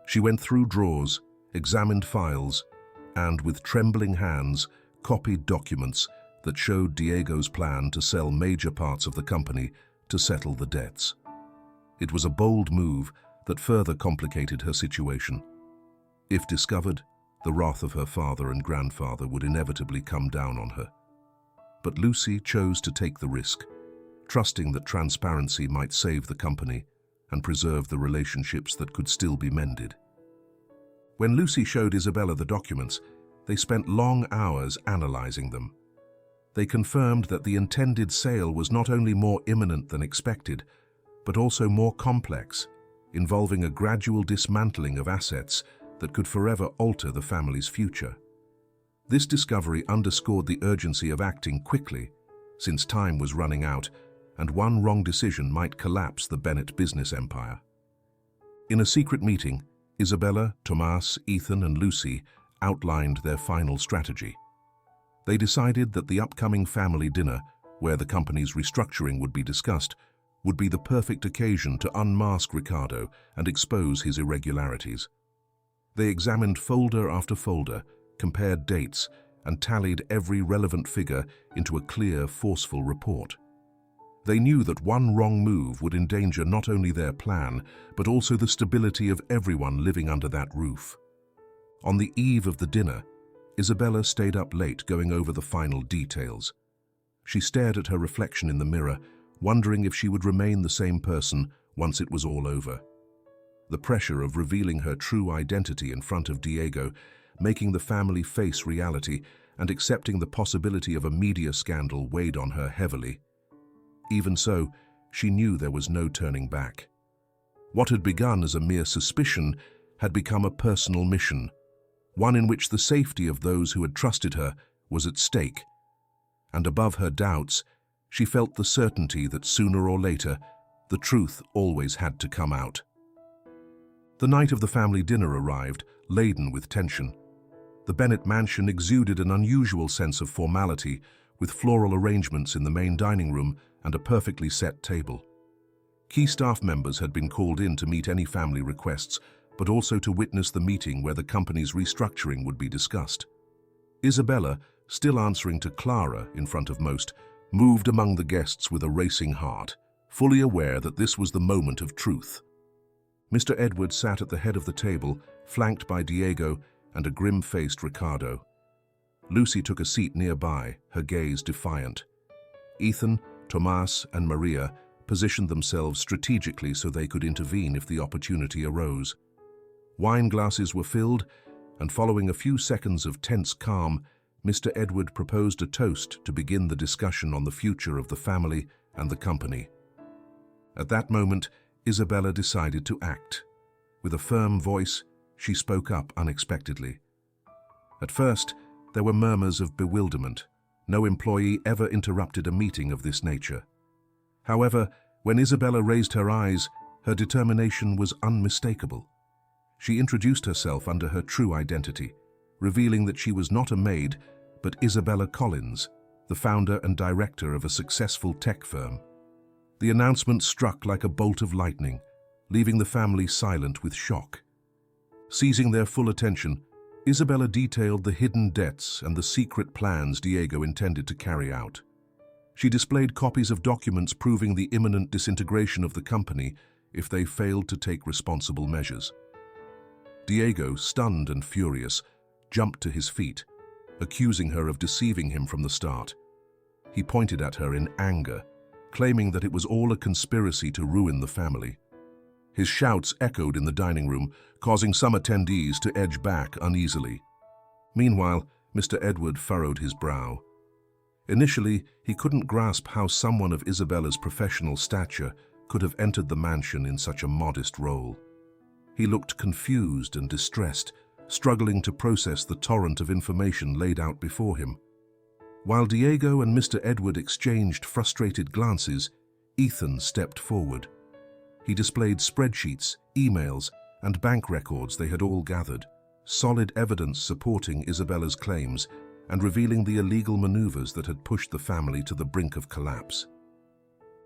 She went through drawers, examined files, and with trembling hands, copied documents that showed Diego's plan to sell major parts of the company to settle the debts. It was a bold move that further complicated her situation. If discovered, the wrath of her father and grandfather would inevitably come down on her. But Lucy chose to take the risk, trusting that transparency might save the company and preserve the relationships that could still be mended. When Lucy showed Isabella the documents, they spent long hours analyzing them. They confirmed that the intended sale was not only more imminent than expected, but also more complex, involving a gradual dismantling of assets that could forever alter the family's future. This discovery underscored the urgency of acting quickly, since time was running out, and one wrong decision might collapse the Bennett business empire. In a secret meeting, Isabella, Tomas, Ethan, and Lucy outlined their final strategy. They decided that the upcoming family dinner, where the company's restructuring would be discussed, would be the perfect occasion to unmask Ricardo and expose his irregularities. They examined folder after folder, compared dates, and tallied every relevant figure into a clear, forceful report. They knew that one wrong move would endanger not only their plan, but also the stability of everyone living under that roof. On the eve of the dinner, Isabella stayed up late going over the final details. She stared at her reflection in the mirror, wondering if she would remain the same person once it was all over. The pressure of revealing her true identity in front of Diego, making the family face reality, and accepting the possibility of a media scandal weighed on her heavily. Even so, she knew there was no turning back. What had begun as a mere suspicion had become a personal mission, one in which the safety of those who had trusted her was at stake. And above her doubts, she felt the certainty that sooner or later, the truth always had to come out. The night of the family dinner arrived, laden with tension. The Bennett mansion exuded an unusual sense of formality, with floral arrangements in the main dining room and a perfectly set table. Key staff members had been called in to meet any family requests, but also to witness the meeting where the company's restructuring would be discussed. Isabella, still answering to Clara in front of most, moved among the guests with a racing heart, fully aware that this was the moment of truth. Mr. Edwards sat at the head of the table, flanked by Diego and a grim-faced Ricardo. Lucy took a seat nearby, her gaze defiant. Ethan, Tomas, and Maria positioned themselves strategically so they could intervene if the opportunity arose. Wine glasses were filled, and following a few seconds of tense calm, Mr. Edward proposed a toast to begin the discussion on the future of the family and the company. At that moment, Isabella decided to act. With a firm voice, she spoke up unexpectedly. At first, there were murmurs of bewilderment. No employee ever interrupted a meeting of this nature. However, when Isabella raised her eyes, her determination was unmistakable. She introduced herself under her true identity, revealing that she was not a maid, but Isabella Collins, the founder and director of a successful tech firm. The announcement struck like a bolt of lightning, leaving the family silent with shock. Seizing their full attention, Isabella detailed the hidden debts and the secret plans Diego intended to carry out. She displayed copies of documents proving the imminent disintegration of the company if they failed to take responsible measures. Diego, stunned and furious, jumped to his feet, accusing her of deceiving him from the start. He pointed at her in anger, claiming that it was all a conspiracy to ruin the family. His shouts echoed in the dining room, causing some attendees to edge back uneasily. Meanwhile, Mr. Edward furrowed his brow. Initially, he couldn't grasp how someone of Isabella's professional stature could have entered the mansion in such a modest role. He looked confused and distressed, struggling to process the torrent of information laid out before him. While Diego and Mr. Edward exchanged frustrated glances, Ethan stepped forward. He displayed spreadsheets, emails, and bank records they had all gathered, solid evidence supporting Isabella's claims and revealing the illegal maneuvers that had pushed the family to the brink of collapse.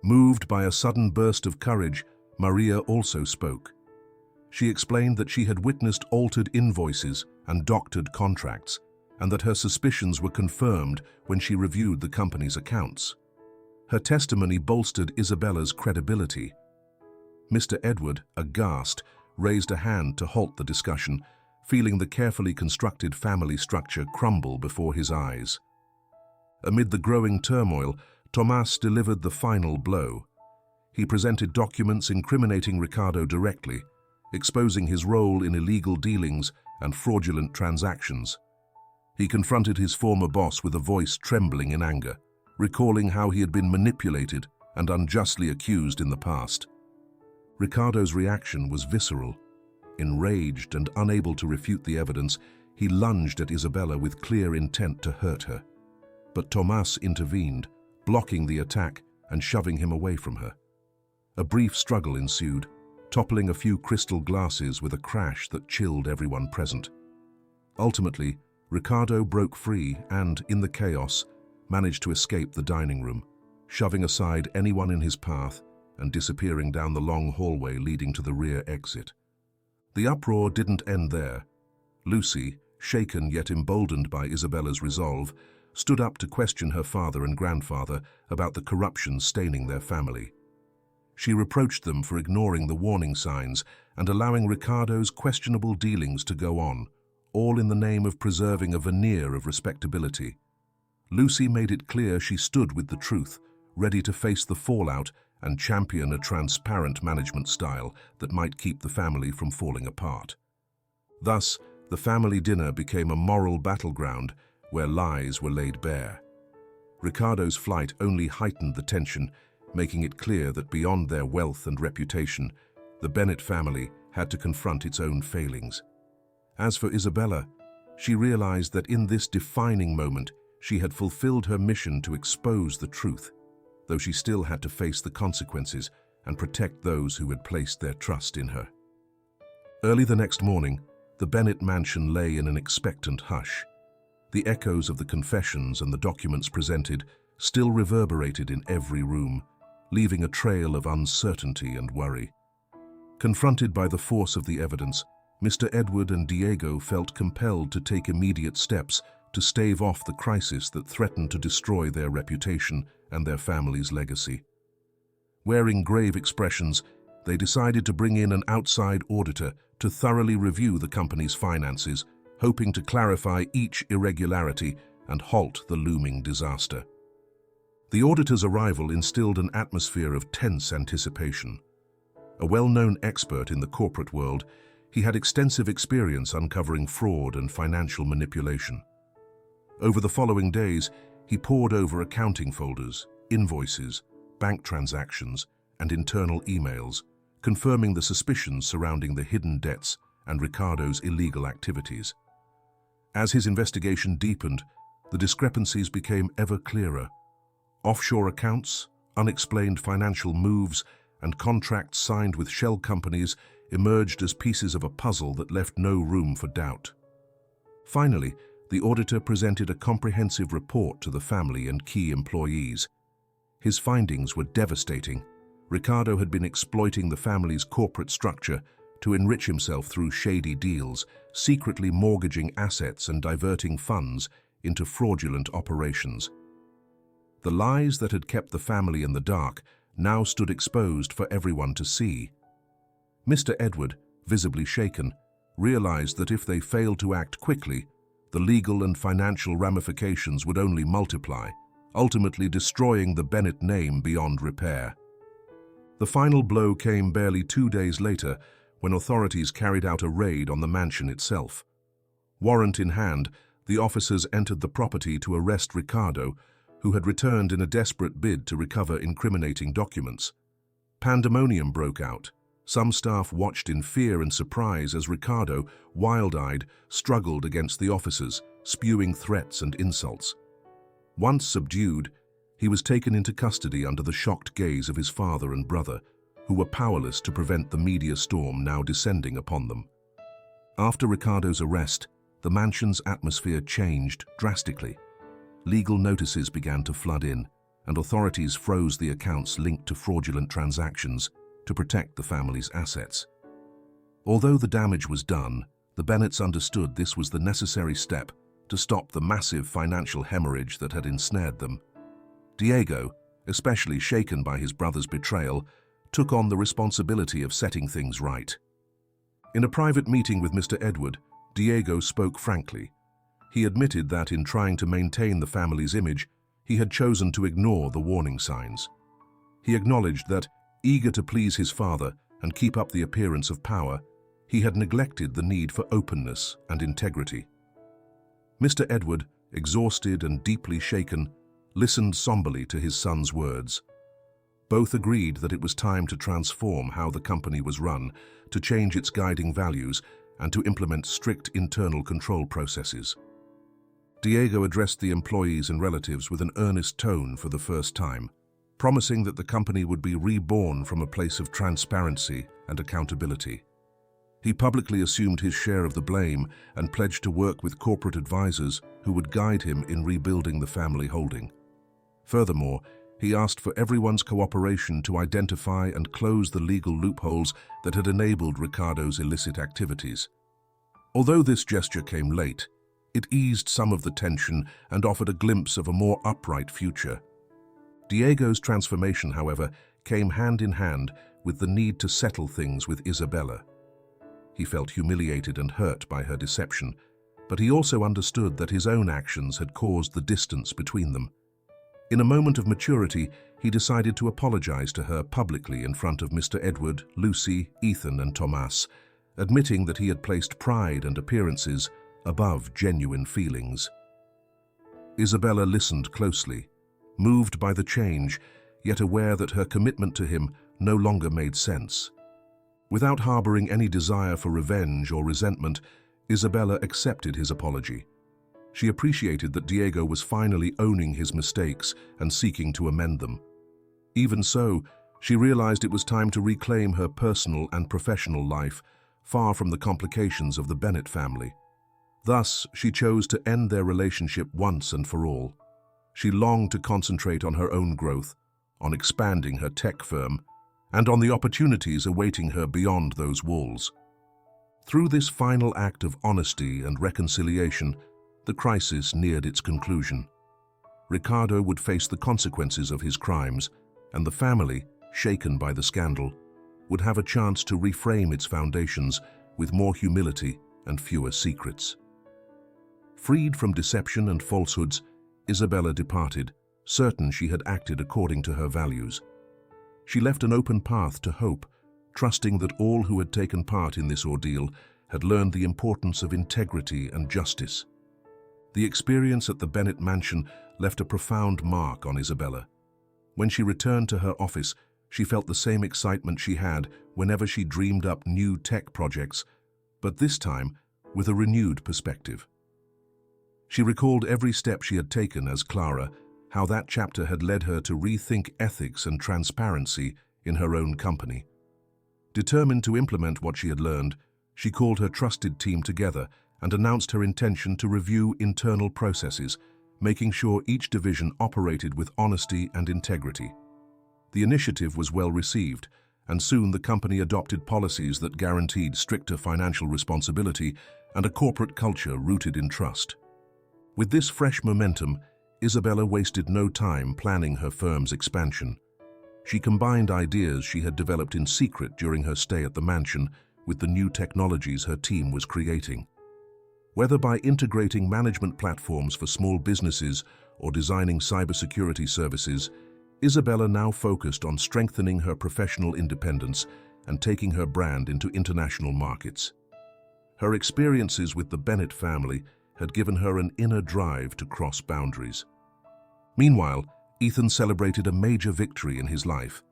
Moved by a sudden burst of courage, Maria also spoke. She explained that she had witnessed altered invoices and doctored contracts, and that her suspicions were confirmed when she reviewed the company's accounts. Her testimony bolstered Isabella's credibility. Mr. Edward, aghast, raised a hand to halt the discussion, feeling the carefully constructed family structure crumble before his eyes. Amid the growing turmoil, Tomás delivered the final blow. He presented documents incriminating Ricardo directly, exposing his role in illegal dealings and fraudulent transactions. He confronted his former boss with a voice trembling in anger, recalling how he had been manipulated and unjustly accused in the past. Ricardo's reaction was visceral. Enraged and unable to refute the evidence, he lunged at Isabella with clear intent to hurt her. But Tomás intervened, blocking the attack and shoving him away from her. A brief struggle ensued, toppling a few crystal glasses with a crash that chilled everyone present. Ultimately, Ricardo broke free and, in the chaos, managed to escape the dining room, shoving aside anyone in his path and disappearing down the long hallway leading to the rear exit. The uproar didn't end there. Lucy, shaken yet emboldened by Isabella's resolve, stood up to question her father and grandfather about the corruption staining their family. She reproached them for ignoring the warning signs and allowing Ricardo's questionable dealings to go on, all in the name of preserving a veneer of respectability. Lucy made it clear she stood with the truth, ready to face the fallout and champion a transparent management style that might keep the family from falling apart. Thus, the family dinner became a moral battleground where lies were laid bare. Ricardo's flight only heightened the tension, making it clear that beyond their wealth and reputation, the Bennett family had to confront its own failings. As for Isabella, she realized that in this defining moment, she had fulfilled her mission to expose the truth, though she still had to face the consequences and protect those who had placed their trust in her. Early the next morning, the Bennett mansion lay in an expectant hush. The echoes of the confessions and the documents presented still reverberated in every room, leaving a trail of uncertainty and worry. Confronted by the force of the evidence, Mr. Edward and Diego felt compelled to take immediate steps to stave off the crisis that threatened to destroy their reputation and their family's legacy. Wearing grave expressions, they decided to bring in an outside auditor to thoroughly review the company's finances, hoping to clarify each irregularity and halt the looming disaster. The auditor's arrival instilled an atmosphere of tense anticipation. A well-known expert in the corporate world, he had extensive experience uncovering fraud and financial manipulation. Over the following days, he pored over accounting folders, invoices, bank transactions, and internal emails, confirming the suspicions surrounding the hidden debts and Ricardo's illegal activities. As his investigation deepened, the discrepancies became ever clearer. Offshore accounts, unexplained financial moves, and contracts signed with shell companies emerged as pieces of a puzzle that left no room for doubt. Finally, the auditor presented a comprehensive report to the family and key employees. His findings were devastating. Ricardo had been exploiting the family's corporate structure to enrich himself through shady deals, secretly mortgaging assets and diverting funds into fraudulent operations. The lies that had kept the family in the dark now stood exposed for everyone to see. Mr. Edward, visibly shaken, realized that if they failed to act quickly, the legal and financial ramifications would only multiply, ultimately destroying the Bennett name beyond repair. The final blow came barely 2 days later when authorities carried out a raid on the mansion itself. Warrant in hand, the officers entered the property to arrest Ricardo, who had returned in a desperate bid to recover incriminating documents. Pandemonium broke out. Some staff watched in fear and surprise as Ricardo, wild-eyed, struggled against the officers, spewing threats and insults. Once subdued, he was taken into custody under the shocked gaze of his father and brother, who were powerless to prevent the media storm now descending upon them. After Ricardo's arrest, the mansion's atmosphere changed drastically. Legal notices began to flood in, and authorities froze the accounts linked to fraudulent transactions to protect the family's assets. Although the damage was done, the Bennetts understood this was the necessary step to stop the massive financial hemorrhage that had ensnared them. Diego, especially shaken by his brother's betrayal, took on the responsibility of setting things right. In a private meeting with Mr. Edward, Diego spoke frankly. He admitted that in trying to maintain the family's image, he had chosen to ignore the warning signs. He acknowledged that, eager to please his father and keep up the appearance of power, he had neglected the need for openness and integrity. Mr. Edward, exhausted and deeply shaken, listened somberly to his son's words. Both agreed that it was time to transform how the company was run, to change its guiding values, and to implement strict internal control processes. Diego addressed the employees and relatives with an earnest tone for the first time, promising that the company would be reborn from a place of transparency and accountability. He publicly assumed his share of the blame and pledged to work with corporate advisors who would guide him in rebuilding the family holding. Furthermore, he asked for everyone's cooperation to identify and close the legal loopholes that had enabled Ricardo's illicit activities. Although this gesture came late, it eased some of the tension and offered a glimpse of a more upright future. Diego's transformation, however, came hand in hand with the need to settle things with Isabella. He felt humiliated and hurt by her deception, but he also understood that his own actions had caused the distance between them. In a moment of maturity, he decided to apologize to her publicly in front of Mr. Edward, Lucy, Ethan, and Tomas, admitting that he had placed pride and appearances above genuine feelings. Isabella listened closely, moved by the change, yet aware that her commitment to him no longer made sense. Without harboring any desire for revenge or resentment, Isabella accepted his apology. She appreciated that Diego was finally owning his mistakes and seeking to amend them. Even so, she realized it was time to reclaim her personal and professional life, far from the complications of the Bennett family. Thus, she chose to end their relationship once and for all. She longed to concentrate on her own growth, on expanding her tech firm, and on the opportunities awaiting her beyond those walls. Through this final act of honesty and reconciliation, the crisis neared its conclusion. Ricardo would face the consequences of his crimes, and the family, shaken by the scandal, would have a chance to reframe its foundations with more humility and fewer secrets. Freed from deception and falsehoods, Isabella departed, certain she had acted according to her values. She left an open path to hope, trusting that all who had taken part in this ordeal had learned the importance of integrity and justice. The experience at the Bennett mansion left a profound mark on Isabella. When she returned to her office, she felt the same excitement she had whenever she dreamed up new tech projects, but this time with a renewed perspective. She recalled every step she had taken as Clara, how that chapter had led her to rethink ethics and transparency in her own company. Determined to implement what she had learned, she called her trusted team together and announced her intention to review internal processes, making sure each division operated with honesty and integrity. The initiative was well received, and soon the company adopted policies that guaranteed stricter financial responsibility and a corporate culture rooted in trust. With this fresh momentum, Isabella wasted no time planning her firm's expansion. She combined ideas she had developed in secret during her stay at the mansion with the new technologies her team was creating. Whether by integrating management platforms for small businesses or designing cybersecurity services, Isabella now focused on strengthening her professional independence and taking her brand into international markets. Her experiences with the Bennett family had given her an inner drive to cross boundaries. Meanwhile, Ethan celebrated a major victory in his life.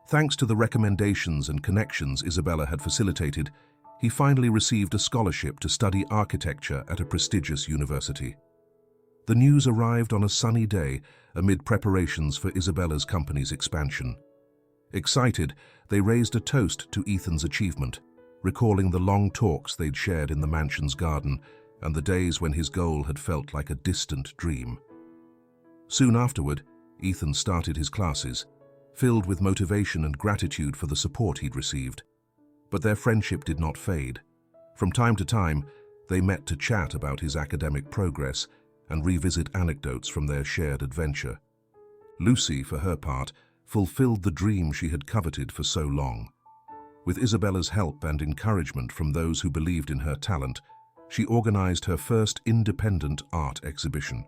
Thanks to the recommendations and connections Isabella had facilitated, he finally received a scholarship to study architecture at a prestigious university. The news arrived on a sunny day amid preparations for Isabella's company's expansion. Excited, they raised a toast to Ethan's achievement, recalling the long talks they'd shared in the mansion's garden and the days when his goal had felt like a distant dream. Soon afterward, Ethan started his classes, filled with motivation and gratitude for the support he'd received. But their friendship did not fade. From time to time, they met to chat about his academic progress and revisit anecdotes from their shared adventure. Lucy, for her part, fulfilled the dream she had coveted for so long. With Isabella's help and encouragement from those who believed in her talent, she organized her first independent art exhibition.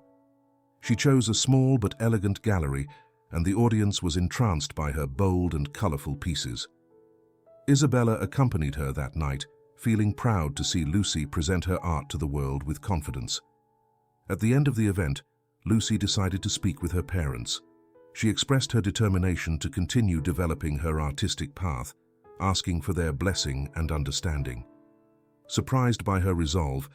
She chose a small but elegant gallery, and the audience was entranced by her bold and colorful pieces. Isabella accompanied her that night, feeling proud to see Lucy present her art to the world with confidence. At the end of the event, Lucy decided to speak with her parents. She expressed her determination to continue developing her artistic path, asking for their blessing and understanding. Surprised by her resolve,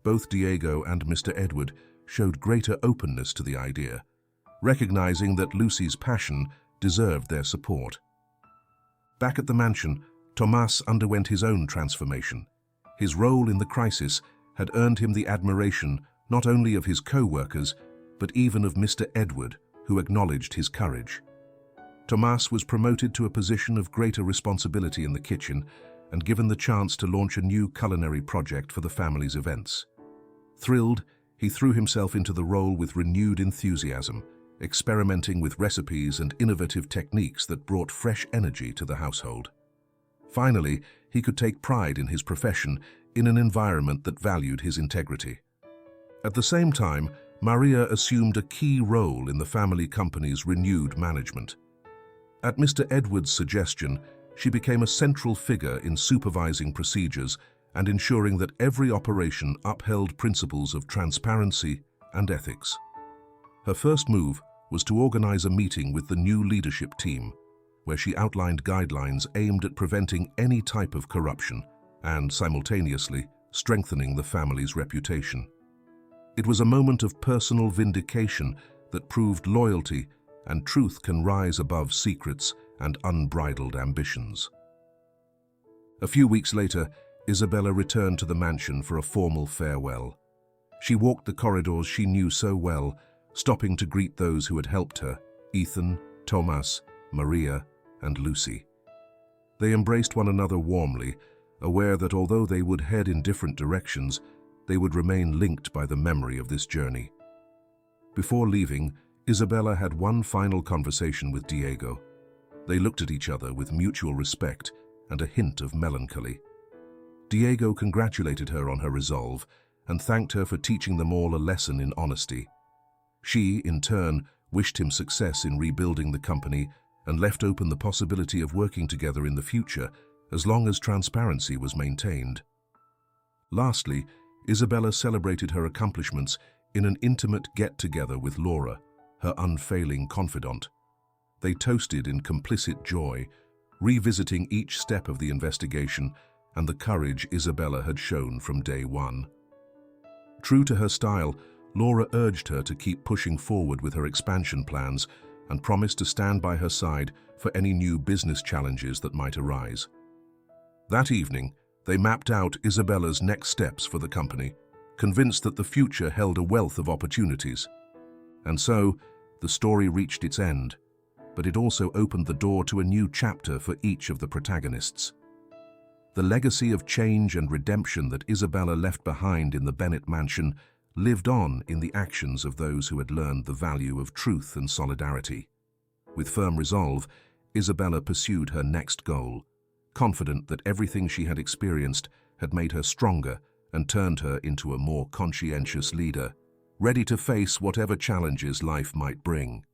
both Diego and Mr. Edward showed greater openness to the idea, recognizing that Lucy's passion deserved their support. Back at the mansion, Tomás underwent his own transformation. His role in the crisis had earned him the admiration not only of his co-workers, but even of Mr. Edward, who acknowledged his courage. Tomás was promoted to a position of greater responsibility in the kitchen and given the chance to launch a new culinary project for the family's events. Thrilled, he threw himself into the role with renewed enthusiasm, experimenting with recipes and innovative techniques that brought fresh energy to the household. Finally, he could take pride in his profession in an environment that valued his integrity. At the same time, Maria assumed a key role in the family company's renewed management. At Mr. Edward's suggestion, she became a central figure in supervising procedures and ensuring that every operation upheld principles of transparency and ethics. Her first move was to organize a meeting with the new leadership team, where she outlined guidelines aimed at preventing any type of corruption and, simultaneously, strengthening the family's reputation. It was a moment of personal vindication that proved loyalty and truth can rise above secrets and unbridled ambitions. A few weeks later, Isabella returned to the mansion for a formal farewell. She walked the corridors she knew so well, stopping to greet those who had helped her: Ethan, Tomás, Maria, and Lucy. They embraced one another warmly, aware that although they would head in different directions, they would remain linked by the memory of this journey. Before leaving, Isabella had one final conversation with Diego. They looked at each other with mutual respect and a hint of melancholy. Diego congratulated her on her resolve and thanked her for teaching them all a lesson in honesty. She, in turn, wished him success in rebuilding the company and left open the possibility of working together in the future as long as transparency was maintained. Lastly, Isabella celebrated her accomplishments in an intimate get-together with Laura, her unfailing confidant. They toasted in complicit joy, revisiting each step of the investigation and the courage Isabella had shown from day one. True to her style, Laura urged her to keep pushing forward with her expansion plans and promised to stand by her side for any new business challenges that might arise. That evening, They mapped out Isabella's next steps for the company, convinced that the future held a wealth of opportunities. And so, the story reached its end, but it also opened the door to a new chapter for each of the protagonists. The legacy of change and redemption that Isabella left behind in the Bennet mansion lived on in the actions of those who had learned the value of truth and solidarity. With firm resolve, Isabella pursued her next goal, confident that everything she had experienced had made her stronger and turned her into a more conscientious leader, ready to face whatever challenges life might bring.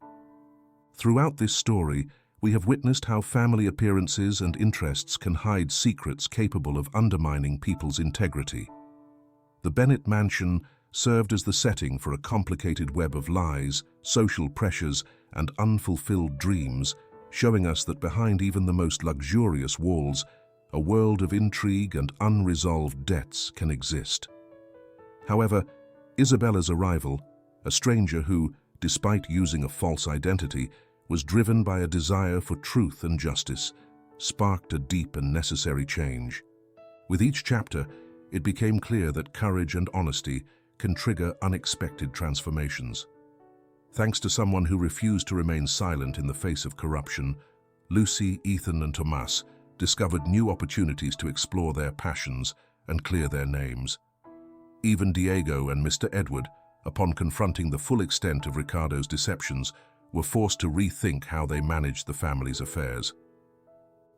Throughout this story, we have witnessed how family appearances and interests can hide secrets capable of undermining people's integrity. The Bennet mansion served as the setting for a complicated web of lies, social pressures, and unfulfilled dreams, showing us that behind even the most luxurious walls, a world of intrigue and unresolved debts can exist. However, Isabella's arrival, a stranger who, despite using a false identity, was driven by a desire for truth and justice, sparked a deep and necessary change. With each chapter, it became clear that courage and honesty can trigger unexpected transformations. Thanks to someone who refused to remain silent in the face of corruption, Lucy, Ethan, and Tomas discovered new opportunities to explore their passions and clear their names. Even Diego and Mr. Edward, upon confronting the full extent of Ricardo's deceptions, were forced to rethink how they managed the family's affairs.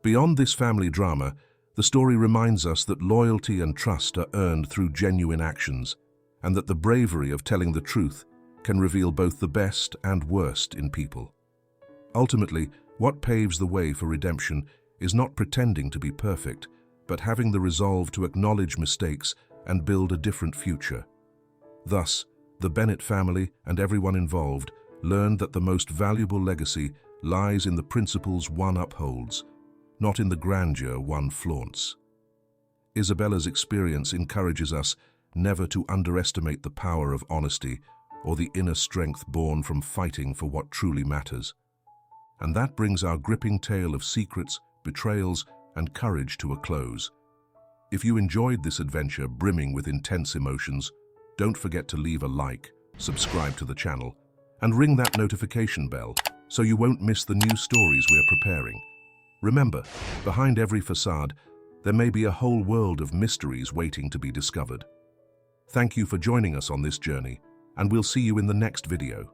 Beyond this family drama, the story reminds us that loyalty and trust are earned through genuine actions, and that the bravery of telling the truth can reveal both the best and worst in people. Ultimately, what paves the way for redemption is not pretending to be perfect, but having the resolve to acknowledge mistakes and build a different future. Thus, the Bennet family and everyone involved learned that the most valuable legacy lies in the principles one upholds, not in the grandeur one flaunts. Isabella's experience encourages us never to underestimate the power of honesty or the inner strength born from fighting for what truly matters. And that brings our gripping tale of secrets, betrayals, and courage to a close. If you enjoyed this adventure brimming with intense emotions, don't forget to leave a like, subscribe to the channel, and ring that notification bell so you won't miss the new stories we're preparing. Remember, behind every facade, there may be a whole world of mysteries waiting to be discovered. Thank you for joining us on this journey, and we'll see you in the next video.